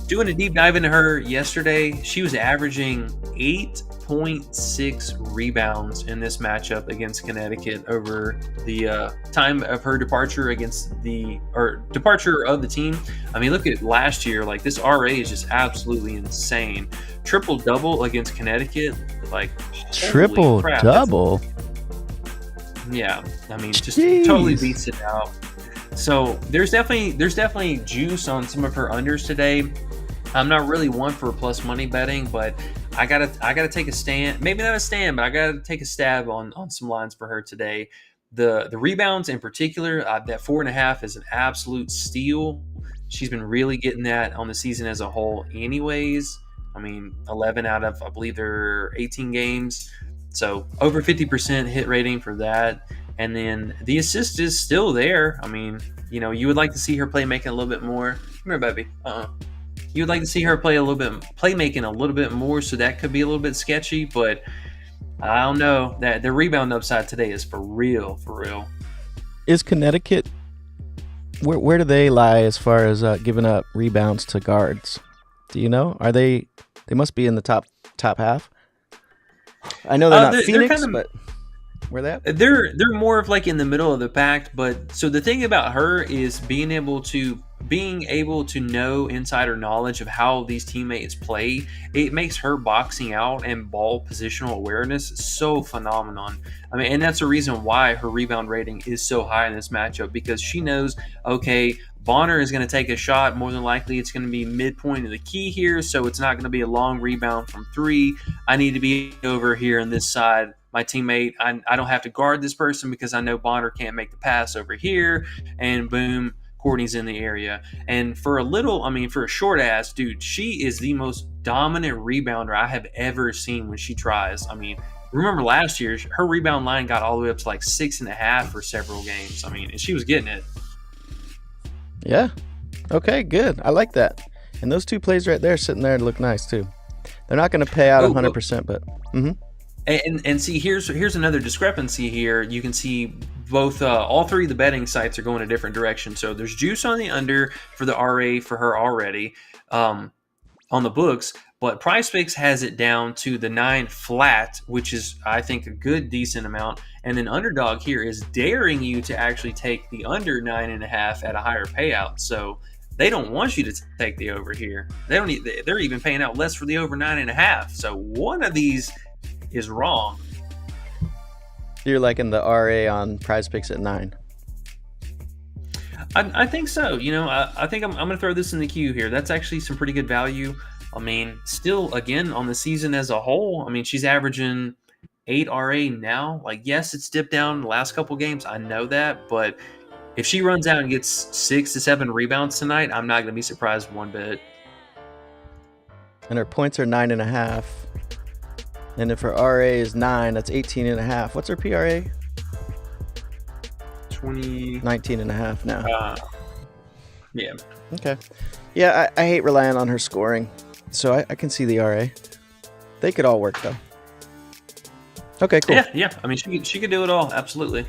doing a deep dive into her yesterday, she was averaging 8.6 rebounds in this matchup against Connecticut over the time of her departure of the team. I mean, look at last year. Like, this RA is just absolutely insane. Triple double against Connecticut. Like, triple double. Yeah, I mean, just totally beats it out. So there's definitely juice on some of her unders today. I'm not really one for plus money betting, but I gotta take a stand. Maybe not a stand, but I gotta take a stab on some lines for her today. The rebounds in particular, that 4.5 is an absolute steal. She's been really getting that on the season as a whole, anyways. I mean, 11 out of I believe there are 18 games, so over 50% hit rating for that. And then the assist is still there. I mean, you would like to see her playmaking a little bit more. Come here, baby. You would like to see her playmaking a little bit more, so that could be a little bit sketchy. But I don't know, that the rebound upside today is for real, for real. Is Connecticut, where do they lie as far as giving up rebounds to guards? Do you know? Are they must be in the top half? I know they're not Phoenix, but where they at? They're more of like in the middle of the pack. But so the thing about her is being able to know insider knowledge of how these teammates play. It makes her boxing out and ball positional awareness so phenomenal. I mean, and that's the reason why her rebound rating is so high in this matchup, because she knows, okay, Bonner is going to take a shot. More than likely, it's going to be midpoint of the key here, so it's not going to be a long rebound from 3. I need to be over here on this side. My teammate, I don't have to guard this person because I know Bonner can't make the pass over here, and boom, Courtney's in the area. And for a short ass dude, she is the most dominant rebounder I have ever seen when she tries. I mean, remember last year, her rebound line got all the way up to like 6.5 for several games. I mean, and she was getting it. Yeah. Okay, good. I like that. And those 2 plays right there sitting there look nice too. They're not going to pay out 100%, but And see, here's another discrepancy here. You can see both all 3 of the betting sites are going a different direction. So there's juice on the under for the RA for her already on the books, but PrizePicks has it down to the 9 flat, which is, I think, a good decent amount. And then Underdog here is daring you to actually take the under 9.5 at a higher payout. So they don't want you to take the over here. They're even paying out less for the over 9.5. So one of these is wrong. You're liking the RA on PrizePicks at 9. I think so. I think I'm going to throw this in the queue here. That's actually some pretty good value. I mean, still, again, on the season as a whole, I mean, she's averaging 8 RA now. Like, yes, it's dipped down the last couple games. I know that. But if she runs out and gets 6 to 7 rebounds tonight, I'm not going to be surprised one bit. And her points are 9.5. And if her RA is 9, that's 18.5. What's her PRA? 19.5 now. Yeah. Okay. Yeah, I hate relying on her scoring, so I can see the RA. They could all work though. Okay, cool. Yeah. I mean, she could do it all. Absolutely.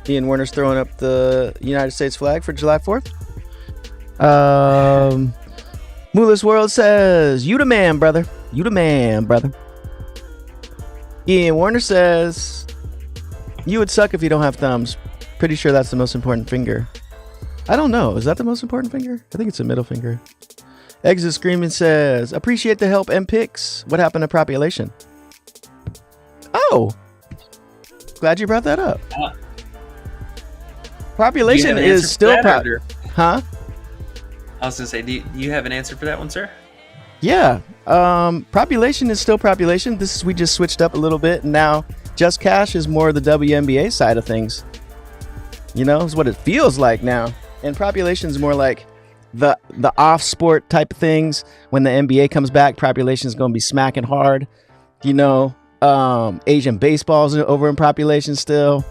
Ian Werner's throwing up the United States flag for July 4th. Mooless World says, "You the man, brother. You the man, brother." Ian Warner says, "You would suck if you don't have thumbs. Pretty sure that's the most important finger." I don't know. Is that the most important finger? I think it's the middle finger. Exit Screaming says, "Appreciate the help and picks. What happened to population?" Oh, glad you brought that up. Population is still huh? I was gonna say, do you have an answer for that one, sir? Yeah. Population is still population. We just switched up a little bit, and now Just Cash is more the WNBA side of things. Is what it feels like now. And population is more like the off sport type of things. When the NBA comes back, population is going to be smacking hard. Asian baseball's over in population still.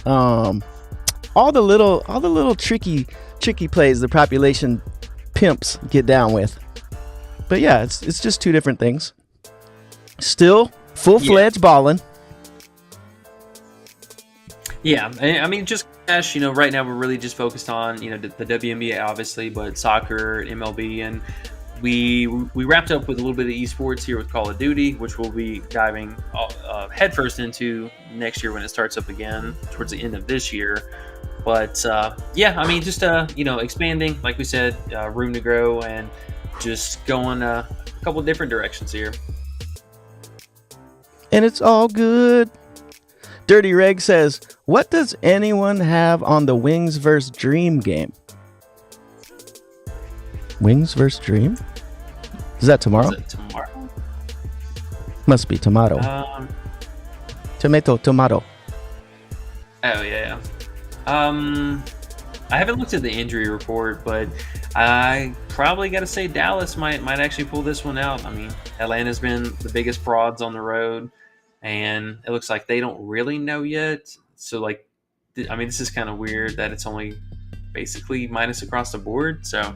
All the little tricky plays the population pimps get down with. But yeah, it's just 2 different things. Still full-fledged balling. Yeah, I mean, Just Cash, right now we're really just focused on, the WNBA, obviously, but soccer, MLB, and we wrapped up with a little bit of esports here with Call of Duty, which we'll be diving headfirst into next year when it starts up again towards the end of this year. But yeah, I mean, just expanding, like we said, room to grow, and just going a couple different directions here. And it's all good. Dirty Reg says, "What does anyone have on the Wings vs. Dream game?" Wings vs. Dream? Is that tomorrow? Is it tomorrow? Must be tomato. Tomato. Oh yeah. I haven't looked at the injury report, but I probably got to say Dallas might actually pull this one out. I mean, Atlanta's been the biggest frauds on the road, and it looks like they don't really know yet. So like, I mean, this is kind of weird that it's only basically minus across the board. So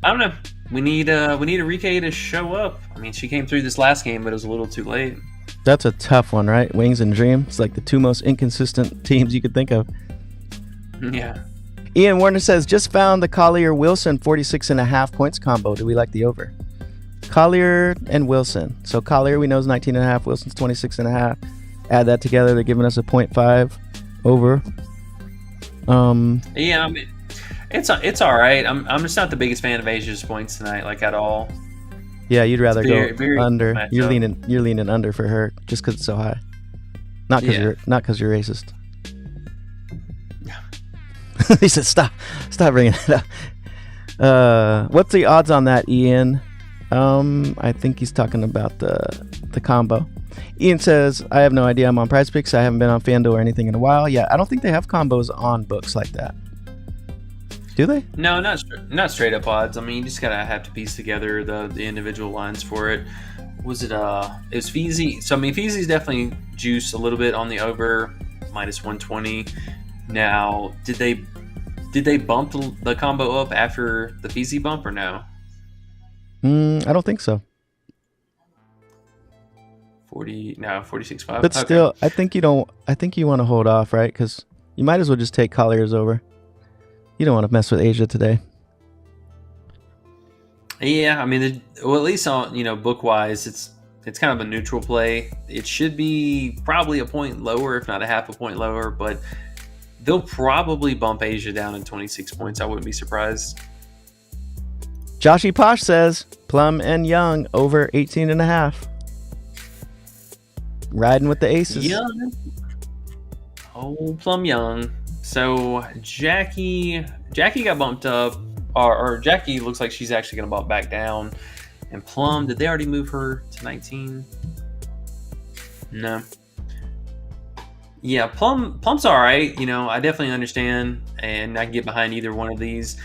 I don't know. We need Enrique to show up. I mean, she came through this last game, but it was a little too late. That's a tough one, right? Wings and Dream. It's like the two most inconsistent teams you could think of. Yeah. Ian Warner says, just found the Collier-Wilson 46.5 points combo. Do we like the over? Collier and Wilson. So Collier we know is 19.5. Wilson's 26.5. Add that together, they're giving us a 0.5 over. Yeah, I mean, it's all right. I'm just not the biggest fan of Asia's points tonight, like at all. Yeah, you'd rather very go under. matchup. You're leaning under for her just because it's so high. Not because you're racist. He said, "Stop bringing it up." What's the odds on that, Ian? I think he's talking about the combo. Ian says, "I have no idea. I'm on PrizePicks. I haven't been on FanDuel or anything in a while. Yeah, I don't think they have combos on books like that. Do they? No, not straight up odds. I mean, you just gotta have to piece together the individual lines for it. It was Feezy. So I mean, Feezy's definitely juiced a little bit on the over, minus 120. Now, did they bump the combo up after the Feezy bump or no? I don't think so. 46.5. But still, I think you want to hold off, right? Because you might as well just take Collier's over. You don't want to mess with Asia today. Yeah, I mean, at least on book wise, it's kind of a neutral play. It should be probably a point lower, if not a half a point lower, but they'll probably bump Asia down in 26 points. I wouldn't be surprised. Joshy Posh says Plum and Young over 18.5. Riding with the aces. Young. Oh, Plum Young. So Jackie got bumped up, or Jackie looks like she's actually going to bump back down. And Plum, did they already move her to 19? No. Yeah, Plum's all right. I definitely understand, and I can get behind either one of these.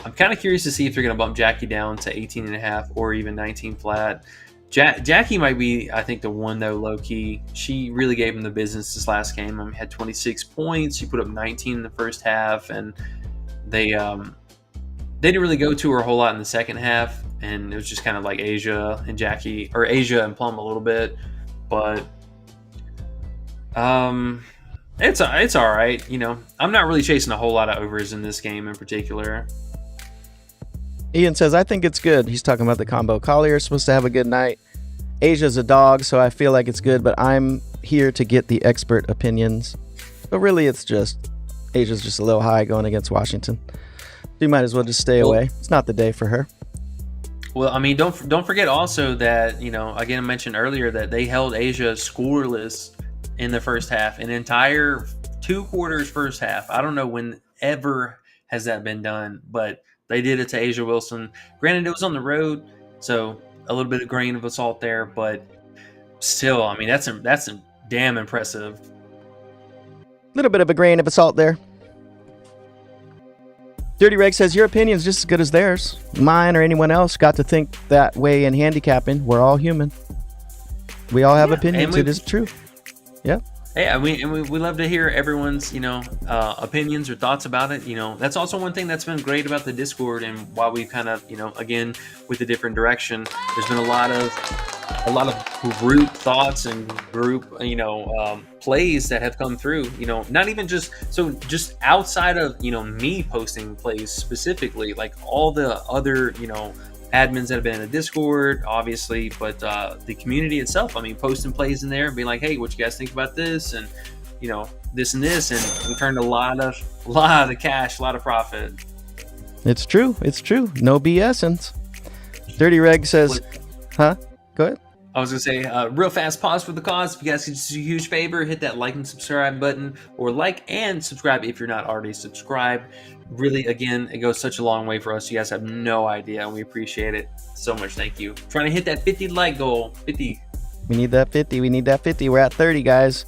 I'm kind of curious to see if they're going to bump Jackie down to 18.5 or even 19 flat. Jackie might be, I think, the one, though, low-key. She really gave him the business this last game. I mean, had 26 points. She put up 19 in the first half, and they didn't really go to her a whole lot in the second half, and it was just kind of like Asia and Jackie, or Asia and Plum a little bit. But it's all right. I'm not really chasing a whole lot of overs in this game in particular. Ian says, I think it's good. He's talking about the combo. Collier is supposed to have a good night. Asia's a dog, so I feel like it's good, but I'm here to get the expert opinions. But really, it's just Asia's just a little high going against Washington. You might as well just stay away. It's not the day for her. Well, I mean, don't forget also that, again, I mentioned earlier that they held Asia scoreless in the first half, an entire 2 quarters first half. I don't know when ever has that been done, but they did it to Asia Wilson. Granted, it was on the road, so a little bit of grain of salt there, but still, I mean, that's damn impressive. A little bit of a grain of salt there. Dirty Reg says, your opinion's just as good as theirs. Mine or anyone else got to think that way in handicapping. We're all human. We all have opinions. It is true. Yeah. Yeah, we love to hear everyone's, opinions or thoughts about it. That's also one thing that's been great about the Discord, and while we've kind of, again, with a different direction, there's been a lot of group thoughts and group, plays that have come through. Not even just outside of me posting plays specifically, like all the other admins that have been in the Discord, obviously, but the community itself. I mean, posting plays in there and being like, "Hey, what you guys think about this?" And this and this, and we turned a lot of cash, a lot of profit. It's true. No BSing. Dirty Reg says, "Huh? Go ahead." I was gonna say, real fast pause for the cause. If you guys could just do a huge favor, hit that like and subscribe button, or like and subscribe if you're not already subscribed. Really, again, it goes such a long way for us. You guys have no idea, and we appreciate it so much. Thank you. Trying to hit that 50 like goal. 50 We need that 50. We need that 50. We're at 30, guys.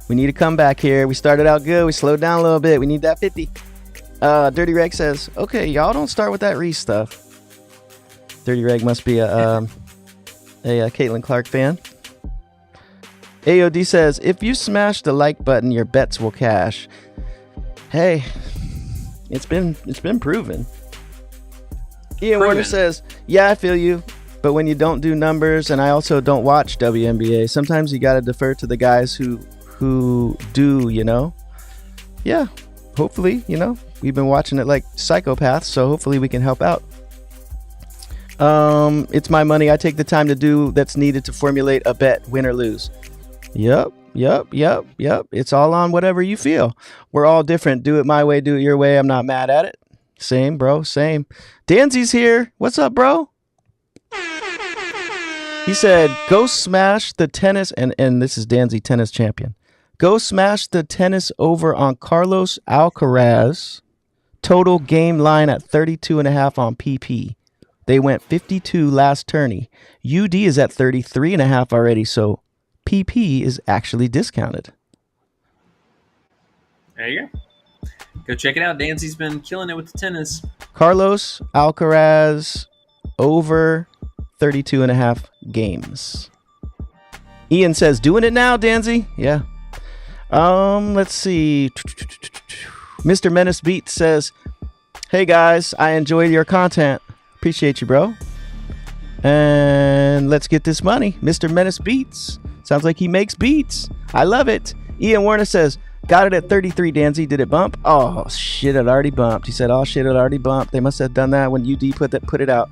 We need to come back here. We started out good. We slowed down a little bit. We need that 50. Dirty Reg says, okay, y'all don't start with that Reese stuff. Dirty Reg must be a Caitlin Clark fan. AOD says, if you smash the like button, your bets will cash. Hey, it's been proven. Ian Warner says, yeah, I feel you. But when you don't do numbers, and I also don't watch WNBA, sometimes you got to defer to the guys who do, you know? Yeah, hopefully, you know, we've been watching it like psychopaths, so hopefully we can help out. It's my money. I take the time to do that's needed to formulate a bet, win or lose. Yep. It's all on whatever you feel. We're all different. Do it my way, do it your way. I'm not mad at it. Same, bro, same. Danzy's here. What's up, bro? He said, go smash the tennis, and this is Danzy, tennis champion. Go smash the tennis over on Carlos Alcaraz. Total game line at 32.5 on PP. They went 52 last tourney. UD is at 33.5 already, so PP is actually discounted. There you go. Go check it out. Danzy's been killing it with the tennis. Carlos Alcaraz over 32.5 games. Ian says, doing it now, Danzy. Yeah. Let's see. Mr. Menace Beat says, hey guys, I enjoy your content. Appreciate you, bro. And let's get this money. Mr. Menace Beats. Sounds like he makes beats. I love it. Ian Warner says, got it at 33, Danzy. Did it bump? Oh, shit, it already bumped. He said, oh, shit, it already bumped. They must have done that when UD put it out.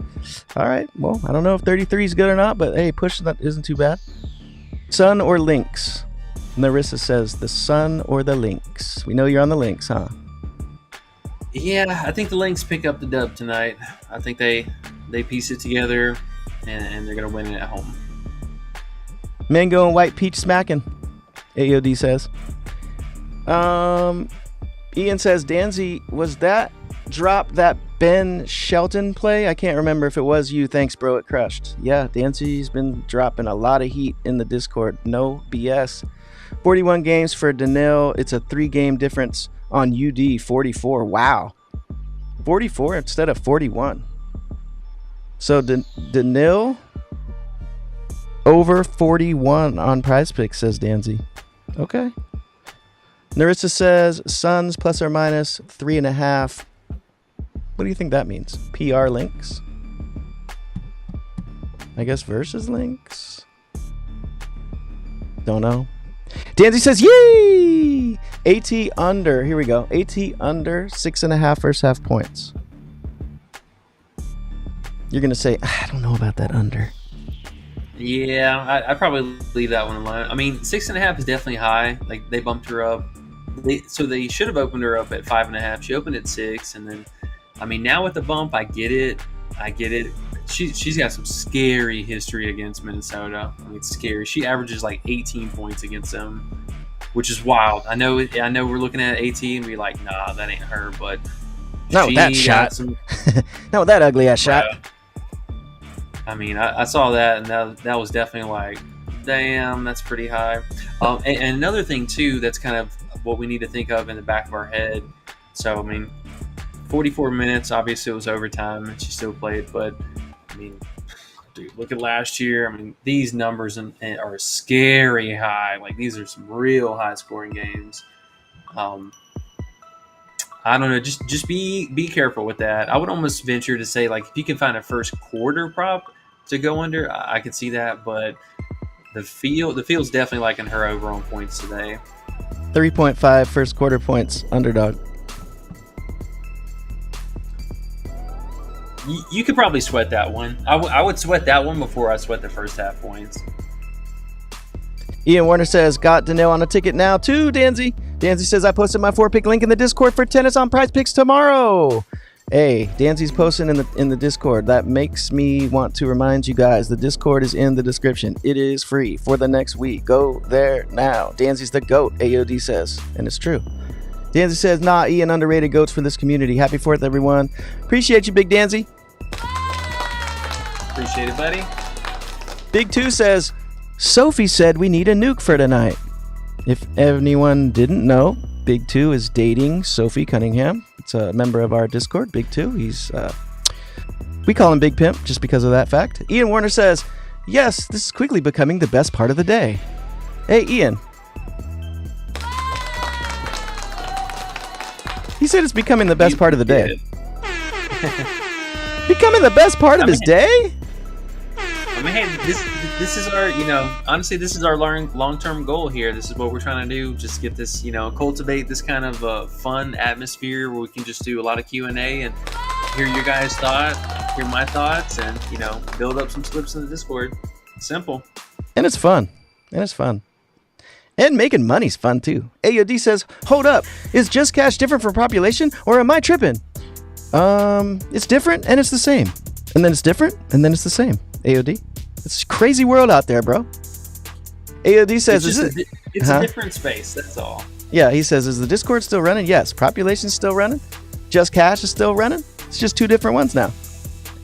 All right. Well, I don't know if 33 is good or not, but hey, pushing that isn't too bad. Sun or Lynx? Narissa says, the Sun or the Lynx? We know you're on the Lynx, huh? Yeah, I think the Lynx pick up the dub tonight. I think they piece it together, and they're going to win it at home. Mango and white peach smacking, AOD says. Ian says, Danzy, was that drop that Ben Shelton play? I can't remember if it was you. Thanks, bro. It crushed. Yeah, Danzy's been dropping a lot of heat in the Discord. No BS. 41 games for Danil. It's a 3-game difference on UD 44. Wow. 44 instead of 41. So Danil over 41 on PrizePicks, says Danzy. Okay. Narissa says Suns plus or minus 3.5. What do you think that means? PR links? I guess versus links? Don't know. Danzy says, yay! AT under. Here we go. AT under 6.5 first half points. You're going to say, I don't know about that under. Yeah, I'd probably leave that one alone. I mean, 6.5 is definitely high. Like, they bumped her up. So they should have opened her up at 5.5. She opened at 6, and then, I mean, now with the bump, I get it. She's got some scary history against Minnesota. I mean, it's scary. She averages like 18 points against them, which is wild. I know we're looking at AT and be like, nah, that ain't her. But not with that shot. Not with that ugly ass shot. I mean, I saw that, and that was definitely like, damn, that's pretty high. And another thing too, that's kind of what we need to think of in the back of our head. So I mean, 44 minutes. Obviously, it was overtime, and she still played. But I mean, dude, look at last year. I mean, these numbers are scary high. Like, these are some real high scoring games. I don't know. Just be careful with that. I would almost venture to say, like, if you can find a first quarter prop to go under, I could see that. But the field's definitely liking her over on points today. 3.5 first quarter points, underdog. You could probably sweat that one. I would sweat that one before I sweat the first half points. Ian Warner says, got Danil on a ticket now too, Danzy. Danzy says, I posted my 4-pick link in the Discord for tennis on PrizePicks tomorrow. Hey, Danzy's posting in the Discord. That makes me want to remind you guys, the Discord is in the description. It is free for the next week. Go there now. Danzy's the GOAT, AOD says, and it's true. Danzy says, nah, Ian, underrated goats for this community. Happy 4th, everyone. Appreciate you, Big Danzy. Appreciate it, buddy. Big 2 says, Sophie said we need a nuke for tonight. If anyone didn't know, Big 2 is dating Sophie Cunningham. It's a member of our Discord, Big 2. He's, we call him Big Pimp just because of that fact. Ian Warner says, yes, this is quickly becoming the best part of the day. Hey, Ian. He said it's becoming the best part of the day. Becoming the best part of his day? I mean, hey, this is our, honestly, this is our long-term goal here. This is what we're trying to do. Just get this, cultivate this kind of fun atmosphere where we can just do a lot of Q&A and hear your guys' thoughts, hear my thoughts, and, build up some slips in the Discord. Simple. And it's fun. And making money's fun, too. AOD says, hold up. Is Just Cash different for population, or am I tripping? It's different, and it's the same. And then it's different, and then it's the same. AOD. It's a crazy world out there, bro. AOD says, it's a different space, that's all. Yeah, he says, is the Discord still running? Yes. Population's still running. Just Cash is still running. It's just two different ones now.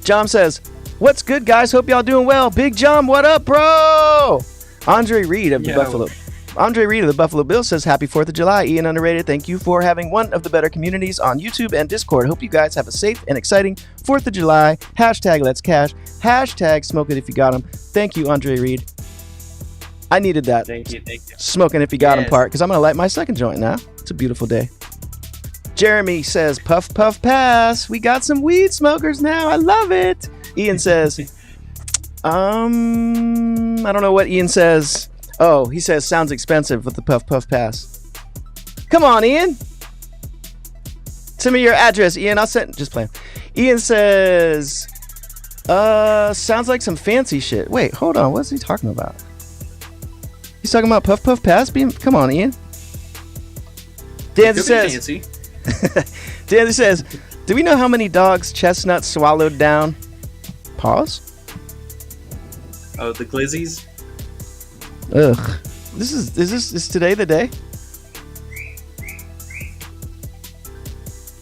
John says, what's good, guys? Hope y'all doing well. Big John, what up, bro? Andre Reed of the Buffalo Bills says, happy 4th of July. Ian Underrated, thank you for having one of the better communities on YouTube and Discord. Hope you guys have a safe and exciting 4th of July. Hashtag Let's Cash. Hashtag Smoke It If You Got 'Em. Thank you, Andre Reed. I needed that. Thank you. Smoking If You Got 'Em part, because I'm going to light my second joint now. It's a beautiful day. Jeremy says, puff, puff, pass. We got some weed smokers now. I love it. Ian says, I don't know what Ian says. Oh, he says, sounds expensive with the puff, puff, pass. Come on, Ian. Send me your address, Ian. I'll send. Just playing. Ian says, sounds like some fancy shit. Wait, hold on. What's he talking about? He's talking about puff, puff, pass? Come on, Ian. Danzy says, Danzy says, do we know how many dogs Chestnut swallowed down? Pause. Oh, the glizzies? Ugh. Is today the day?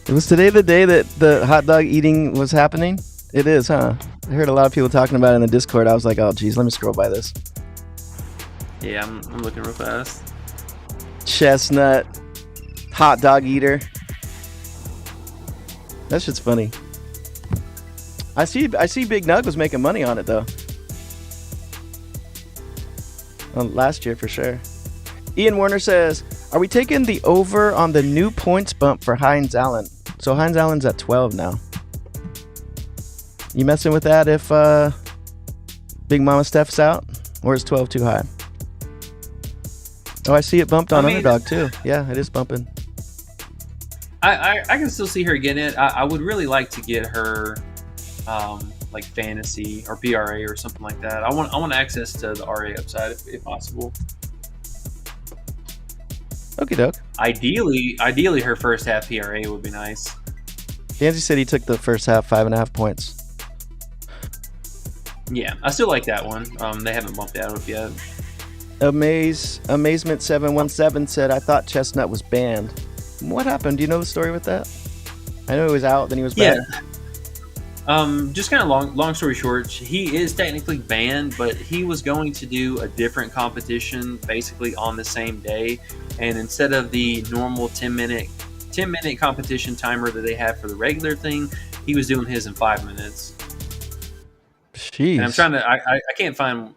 Was today the day that the hot dog eating was happening? It is, huh? I heard a lot of people talking about it in the Discord. I was like, oh, geez, let me scroll by this. Yeah, I'm looking real fast. Chestnut, hot dog eater. That shit's funny. I see Big Nug was making money on it, though. Last year, for sure. Ian Warner says, are we taking the over on the new points bump for Heinz Allen? So Heinz Allen's at 12 now. You messing with that if Big Mama Steph's out? Or is 12 too high? Oh, I see it bumped on Underdog, too. Yeah, it is bumping. I can still see her getting it. I would really like to get her like fantasy or PRA or something like that. I want access to the RA upside if possible. Okie doke. Ideally, her first half PRA would be nice. Danzy said he took the first half 5.5 points. Yeah, I still like that one. They haven't bumped that up yet. Amazement 717 said, I thought Chestnut was banned. What happened? Do you know the story with that? I know he was out, then he was back. Yeah. Just kind of long story short, he is technically banned, but he was going to do a different competition basically on the same day, and instead of the normal 10-minute competition timer that they have for the regular thing, he was doing his in 5 minutes. Jeez. And I'm trying to, I can't find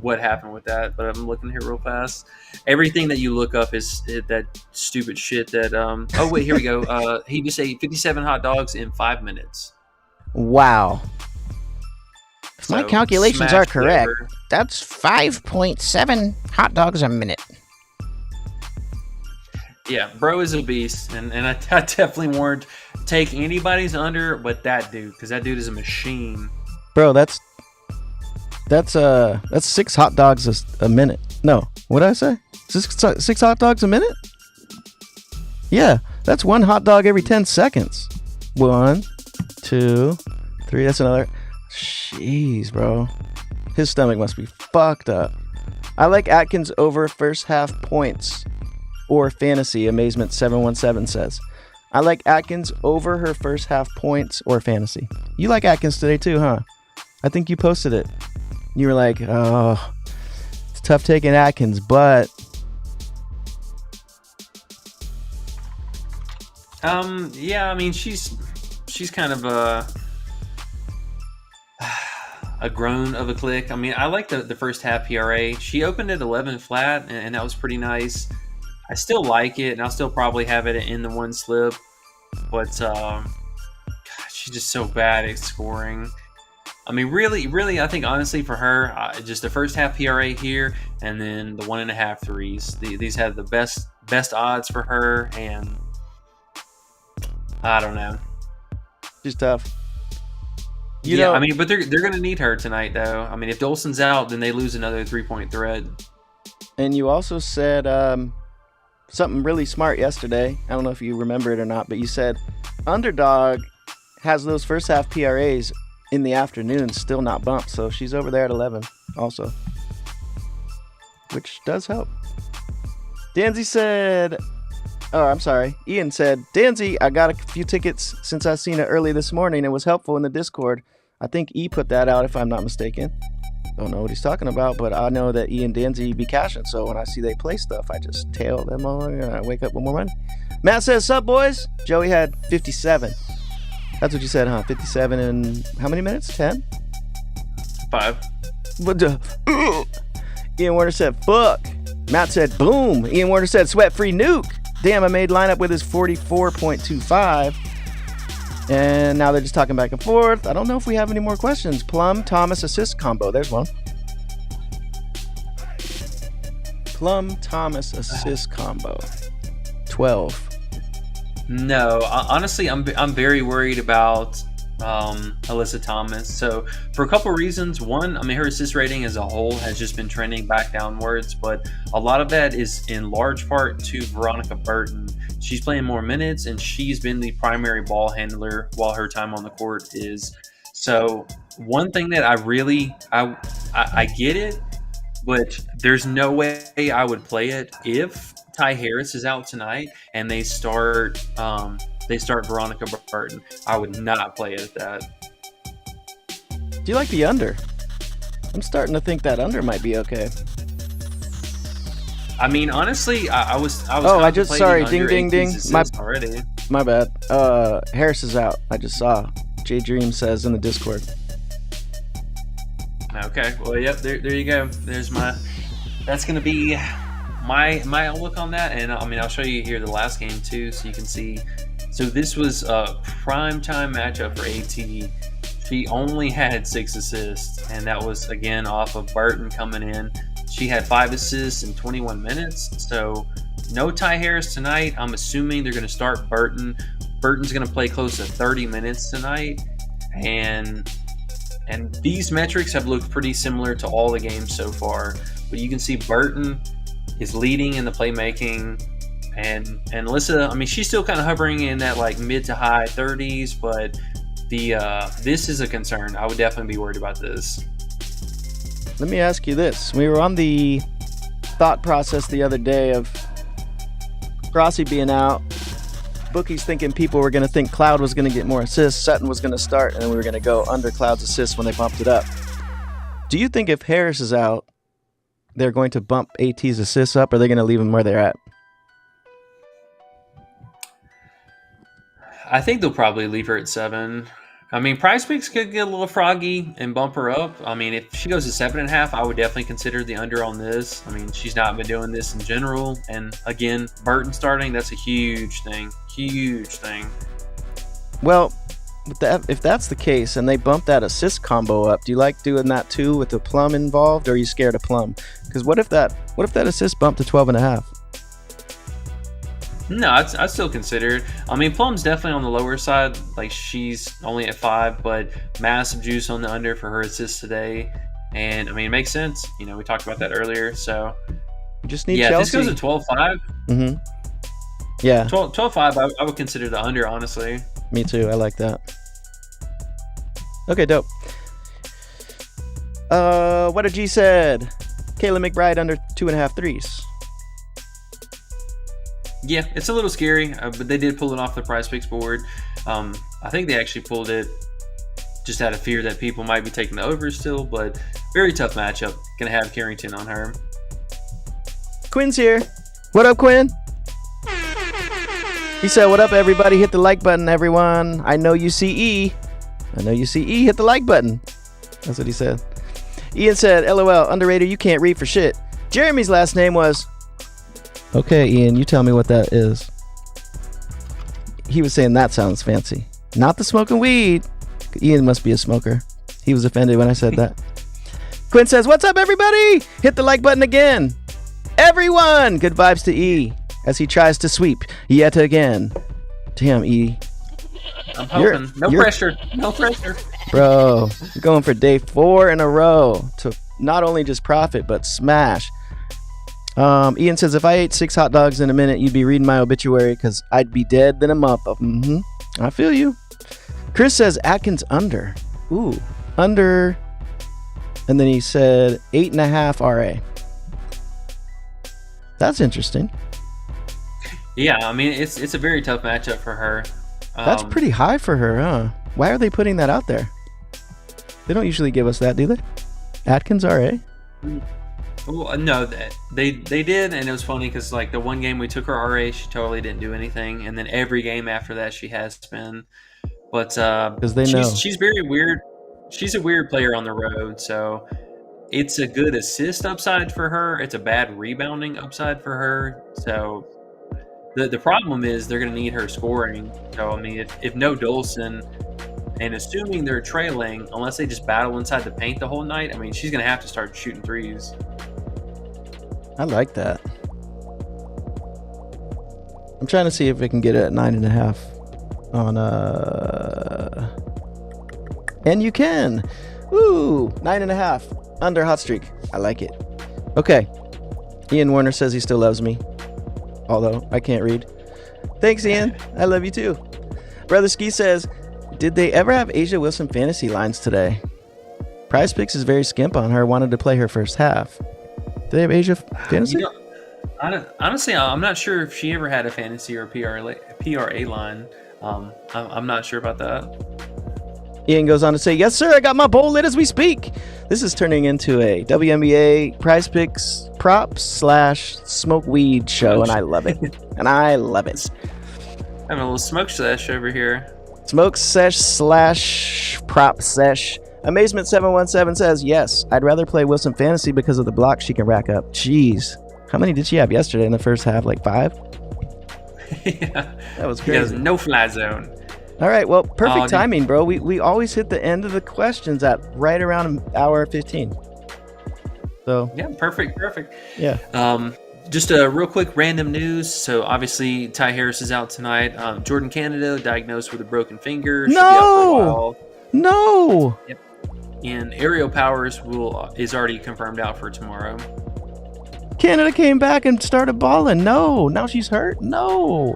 what happened with that, but I'm looking here real fast. Everything that you look up is that stupid shit that, oh wait, here we go. He just ate 57 hot dogs in 5 minutes. Wow. If my calculations are correct, flavor. that's 5.7 hot dogs a minute. Yeah, bro is a beast, and I definitely won't take anybody's under but that dude, because that dude is a machine. Bro, that's 6 hot dogs a minute. No, what did I say? 6 hot dogs a minute? Yeah, that's 1 hot dog every 10 seconds. 1, 2, 3. That's another. Jeez, bro. His stomach must be fucked up. I like Atkins over first half points or fantasy, Amazement 717 says. I like Atkins over her first half points or fantasy. You like Atkins today too, huh? I think you posted it. You were like, oh, tough taking Atkins, but yeah, I mean she's kind of a grown of a click. I mean, I like the first half PRA. She opened at 11 flat, and that was pretty nice. I still like it, and I'll still probably have it in the one slip, but God, she's just so bad at scoring. I mean, really, I think honestly for her, just the first half PRA here, and then the 1.5 threes. These have the best odds for her, and I don't know. she's tough. I mean, but they're going to need her tonight, though. I mean, if Dolson's out, then they lose another 3-point threat. And you also said something really smart yesterday. I don't know if you remember it or not, but you said Underdog has those first half PRAs in the afternoon still not bumped. So she's over there at 11 also, which does help. Danzy said, Ian said, Danzy, I got a few tickets since I seen it early this morning. It was helpful in the Discord. I think E put that out if I'm not mistaken. Don't know what he's talking about, but I know that E and Danzy be cashing. So when I see they play stuff, I just tail them on and I wake up with more money. Matt says, sup, boys? Joey had 57. That's what you said, huh? 57 in how many minutes? 10? 5. What the? Ian Warner said, fuck. Matt said, boom. Ian Warner said, sweat-free nuke. Damn, I made lineup with his 44.25. And now they're just talking back and forth. I don't know if we have any more questions. Plum, Thomas, assist combo. There's one. Plum, Thomas, assist combo. 12. No, honestly, I'm very worried about Alyssa Thomas. So for a couple reasons. One, I mean, her assist rating as a whole has just been trending back downwards, but a lot of that is in large part to Veronica Burton. She's playing more minutes, and she's been the primary ball handler while her time on the court is. So one thing that I get it, but there's no way I would play it if Ty Harris is out tonight and they start Veronica Burton. I would not play it at that. Do you like the under? I'm starting to think that under might be okay. I mean, honestly, I was. Oh, I just sorry. Ding, ding, ding. Already. My bad. Harris is out. I just saw. J Dream says in the Discord. Okay. Well, yep. There you go. There's my. That's gonna be my outlook on that, and I mean, I'll show you here the last game too, so you can see. So this was a prime time matchup for AT. She only had 6 assists, and that was again off of Burton coming in. She had 5 assists in 21 minutes. So no Ty Harris tonight. I'm assuming they're going to start Burton. Burton's going to play close to 30 minutes tonight, and these metrics have looked pretty similar to all the games so far. But you can see Burton is leading in the playmaking. And Alyssa, I mean, she's still kind of hovering in that like mid to high 30s, but this is a concern. I would definitely be worried about this. Let me ask you this. We were on the thought process the other day of Rossi being out. Bookies thinking people were going to think Cloud was going to get more assists, Sutton was going to start, and we were going to go under Cloud's assists when they bumped it up. Do you think if Harris is out, they're going to bump AT's assists up, or are they going to leave them where they're at? I think they'll probably leave her at 7. I mean, PrizePicks could get a little froggy and bump her up. I mean, if she goes to 7.5, I would definitely consider the under on this. I mean, she's not been doing this in general. And again, Burton starting, that's a huge thing. Huge thing. Well, if that's the case and they bump that assist combo up, do you like doing that too with the Plum involved, or are you scared of Plum? Because what if that assist bumped to 12.5? No, I'd still consider it. I mean, Plum's definitely on the lower side. Like, she's only at 5, but massive juice on the under for her assists today. And, I mean, it makes sense. You know, we talked about that earlier. So, you just need Chelsea. Chelsea. If this goes to 12.5. Mm-hmm. Yeah. 12.5, I would consider the under, honestly. Me too. I like that. Okay, dope. What a G said. Kayla McBride under 2.5 threes. Yeah, it's a little scary, but they did pull it off the PrizePicks board. I think they actually pulled it just out of fear that people might be taking the over still, but very tough matchup. Going to have Carrington on her. Quinn's here. What up, Quinn? He said, what up, everybody? Hit the like button, everyone. I know you see E. I know you see E. Hit the like button. That's what he said. Ian said, LOL, underrated, you can't read for shit. Jeremy's last name was... Okay, Ian, you tell me what that is. He was saying that sounds fancy. Not the smoking weed. Ian must be a smoker. He was offended when I said that. Quinn says, what's up, everybody? Hit the like button again. Everyone! Good vibes to E as he tries to sweep yet again. Damn, E. I'm hoping. No pressure. No pressure. Bro, you're going for day 4 in a row to not only just profit, but smash. Ian says, if I ate 6 hot dogs in a minute, you'd be reading my obituary because I'd be dead in a month. I feel you. Chris says, Atkins under. Ooh, under. And then he said 8.5 RA. That's interesting. Yeah, I mean, it's a very tough matchup for her. That's pretty high for her, huh? Why are they putting that out there? They don't usually give us that, do they? Atkins RA? Well, no, they did, and it was funny because like the one game we took her RA, she totally didn't do anything, and then every game after that she has been. But because she's very weird. She's a weird player on the road, so it's a good assist upside for her. It's a bad rebounding upside for her. So the problem is they're going to need her scoring. So I mean, if no Dolson, and assuming they're trailing, unless they just battle inside the paint the whole night, I mean, she's going to have to start shooting threes. I like that. I'm trying to see if I can get it at 9.5 on and you can. Ooh, 9.5 under hot streak. I like it. Okay. Ian Warner says he still loves me, although I can't read. Thanks, Ian. I love you too. Brother Ski says, did they ever have Asia Wilson fantasy lines today? PrizePicks is very skimp on her. Wanted to play her first half. Do they have Asia fantasy? Honestly, I'm not sure if she ever had a fantasy or PRA line. I'm not sure about that. Ian goes on to say, yes, sir, I got my bowl lit as we speak. This is turning into a WNBA PrizePicks props/smoke weed show, and I love it. And I love it. Having a little smoke sesh over here. Smoke sesh / prop sesh. Amazement 717 says, yes, I'd rather play Wilson Fantasy because of the blocks she can rack up. Jeez. How many did she have yesterday in the first half? Like 5? Yeah. That was crazy. There's no fly zone. All right, well, perfect timing, bro. We always hit the end of the questions at right around an hour 15. So yeah, perfect. Yeah. Just a real quick random news. So obviously Ty Harris is out tonight. Jordan Canada diagnosed with a broken finger. Should be out for a while. No. Yep. And Aerial Powers is already confirmed out for tomorrow. Canada came back and started balling. No, now she's hurt. No.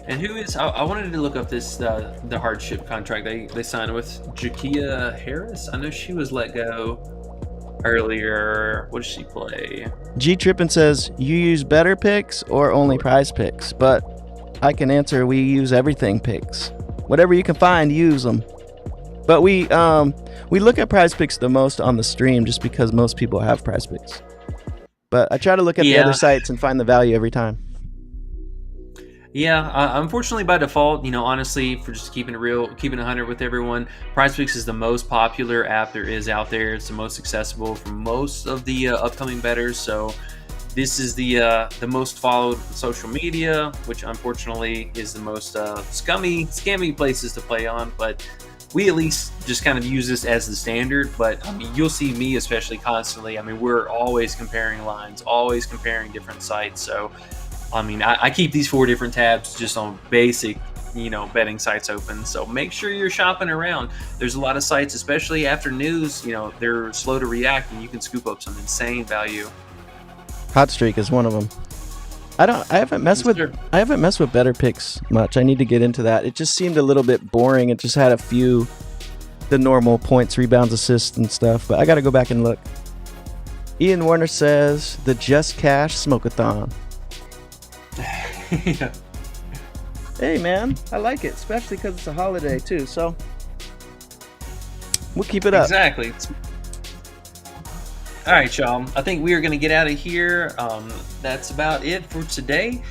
And who is? I wanted to look up this the hardship contract they signed with Jakia Harris. I know she was let go earlier. What did she play? G Trippin says, you use better picks or only PrizePicks? But I can answer, we use everything picks. Whatever you can find, use them. But we look at PrizePicks the most on the stream just because most people have PrizePicks. But I try to look at the other sites and find the value every time. Yeah, unfortunately by default, honestly, for just keeping it real, keeping it 100 with everyone, PrizePicks is the most popular app there is out there. It's the most accessible for most of the upcoming bettors. So this is the most followed social media, which unfortunately is the most scammy places to play on. But we at least just kind of use this as the standard. But I mean, you'll see me especially constantly. I mean, we're always comparing lines, always comparing different sites. So I mean, I keep these 4 different tabs just on basic, betting sites open. So make sure you're shopping around. There's a lot of sites, especially after news, they're slow to react, and you can scoop up some insane value. Hot Streak is one of them. I haven't messed with better picks much. I need to get into that. It just seemed a little bit boring. It just had a few the normal points, rebounds, assists, and stuff. But I got to go back and look. Ian Warner says the Just Cash Smoke-a-thon. Yeah. Hey man, I like it, especially because it's a holiday too. So we'll keep it up. Exactly. All right, y'all. I think we are going to get out of here. That's about it for today.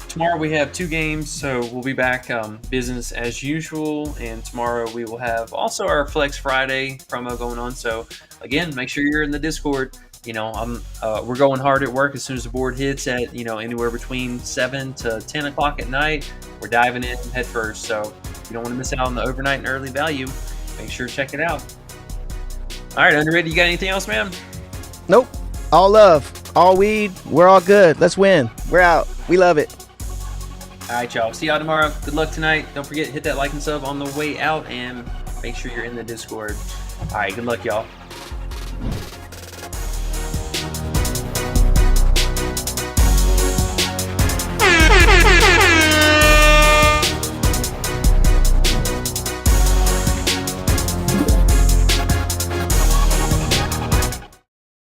Tomorrow we have 2 games, so we'll be back business as usual. And tomorrow we will have also our Flex Friday promo going on. So again, make sure you're in the Discord. You know, we're going hard at work as soon as the board hits at, you know, anywhere between 7 to 10 o'clock at night. We're diving in head first. So if you don't want to miss out on the overnight and early value, make sure to check it out. All right, Underrated, you got anything else, man? Nope. All love, all weed. We're all good. Let's win. We're out. We love it. All right, y'all. See y'all tomorrow. Good luck tonight. Don't forget, hit that like and sub on the way out, and make sure you're in the Discord. All right, good luck, y'all.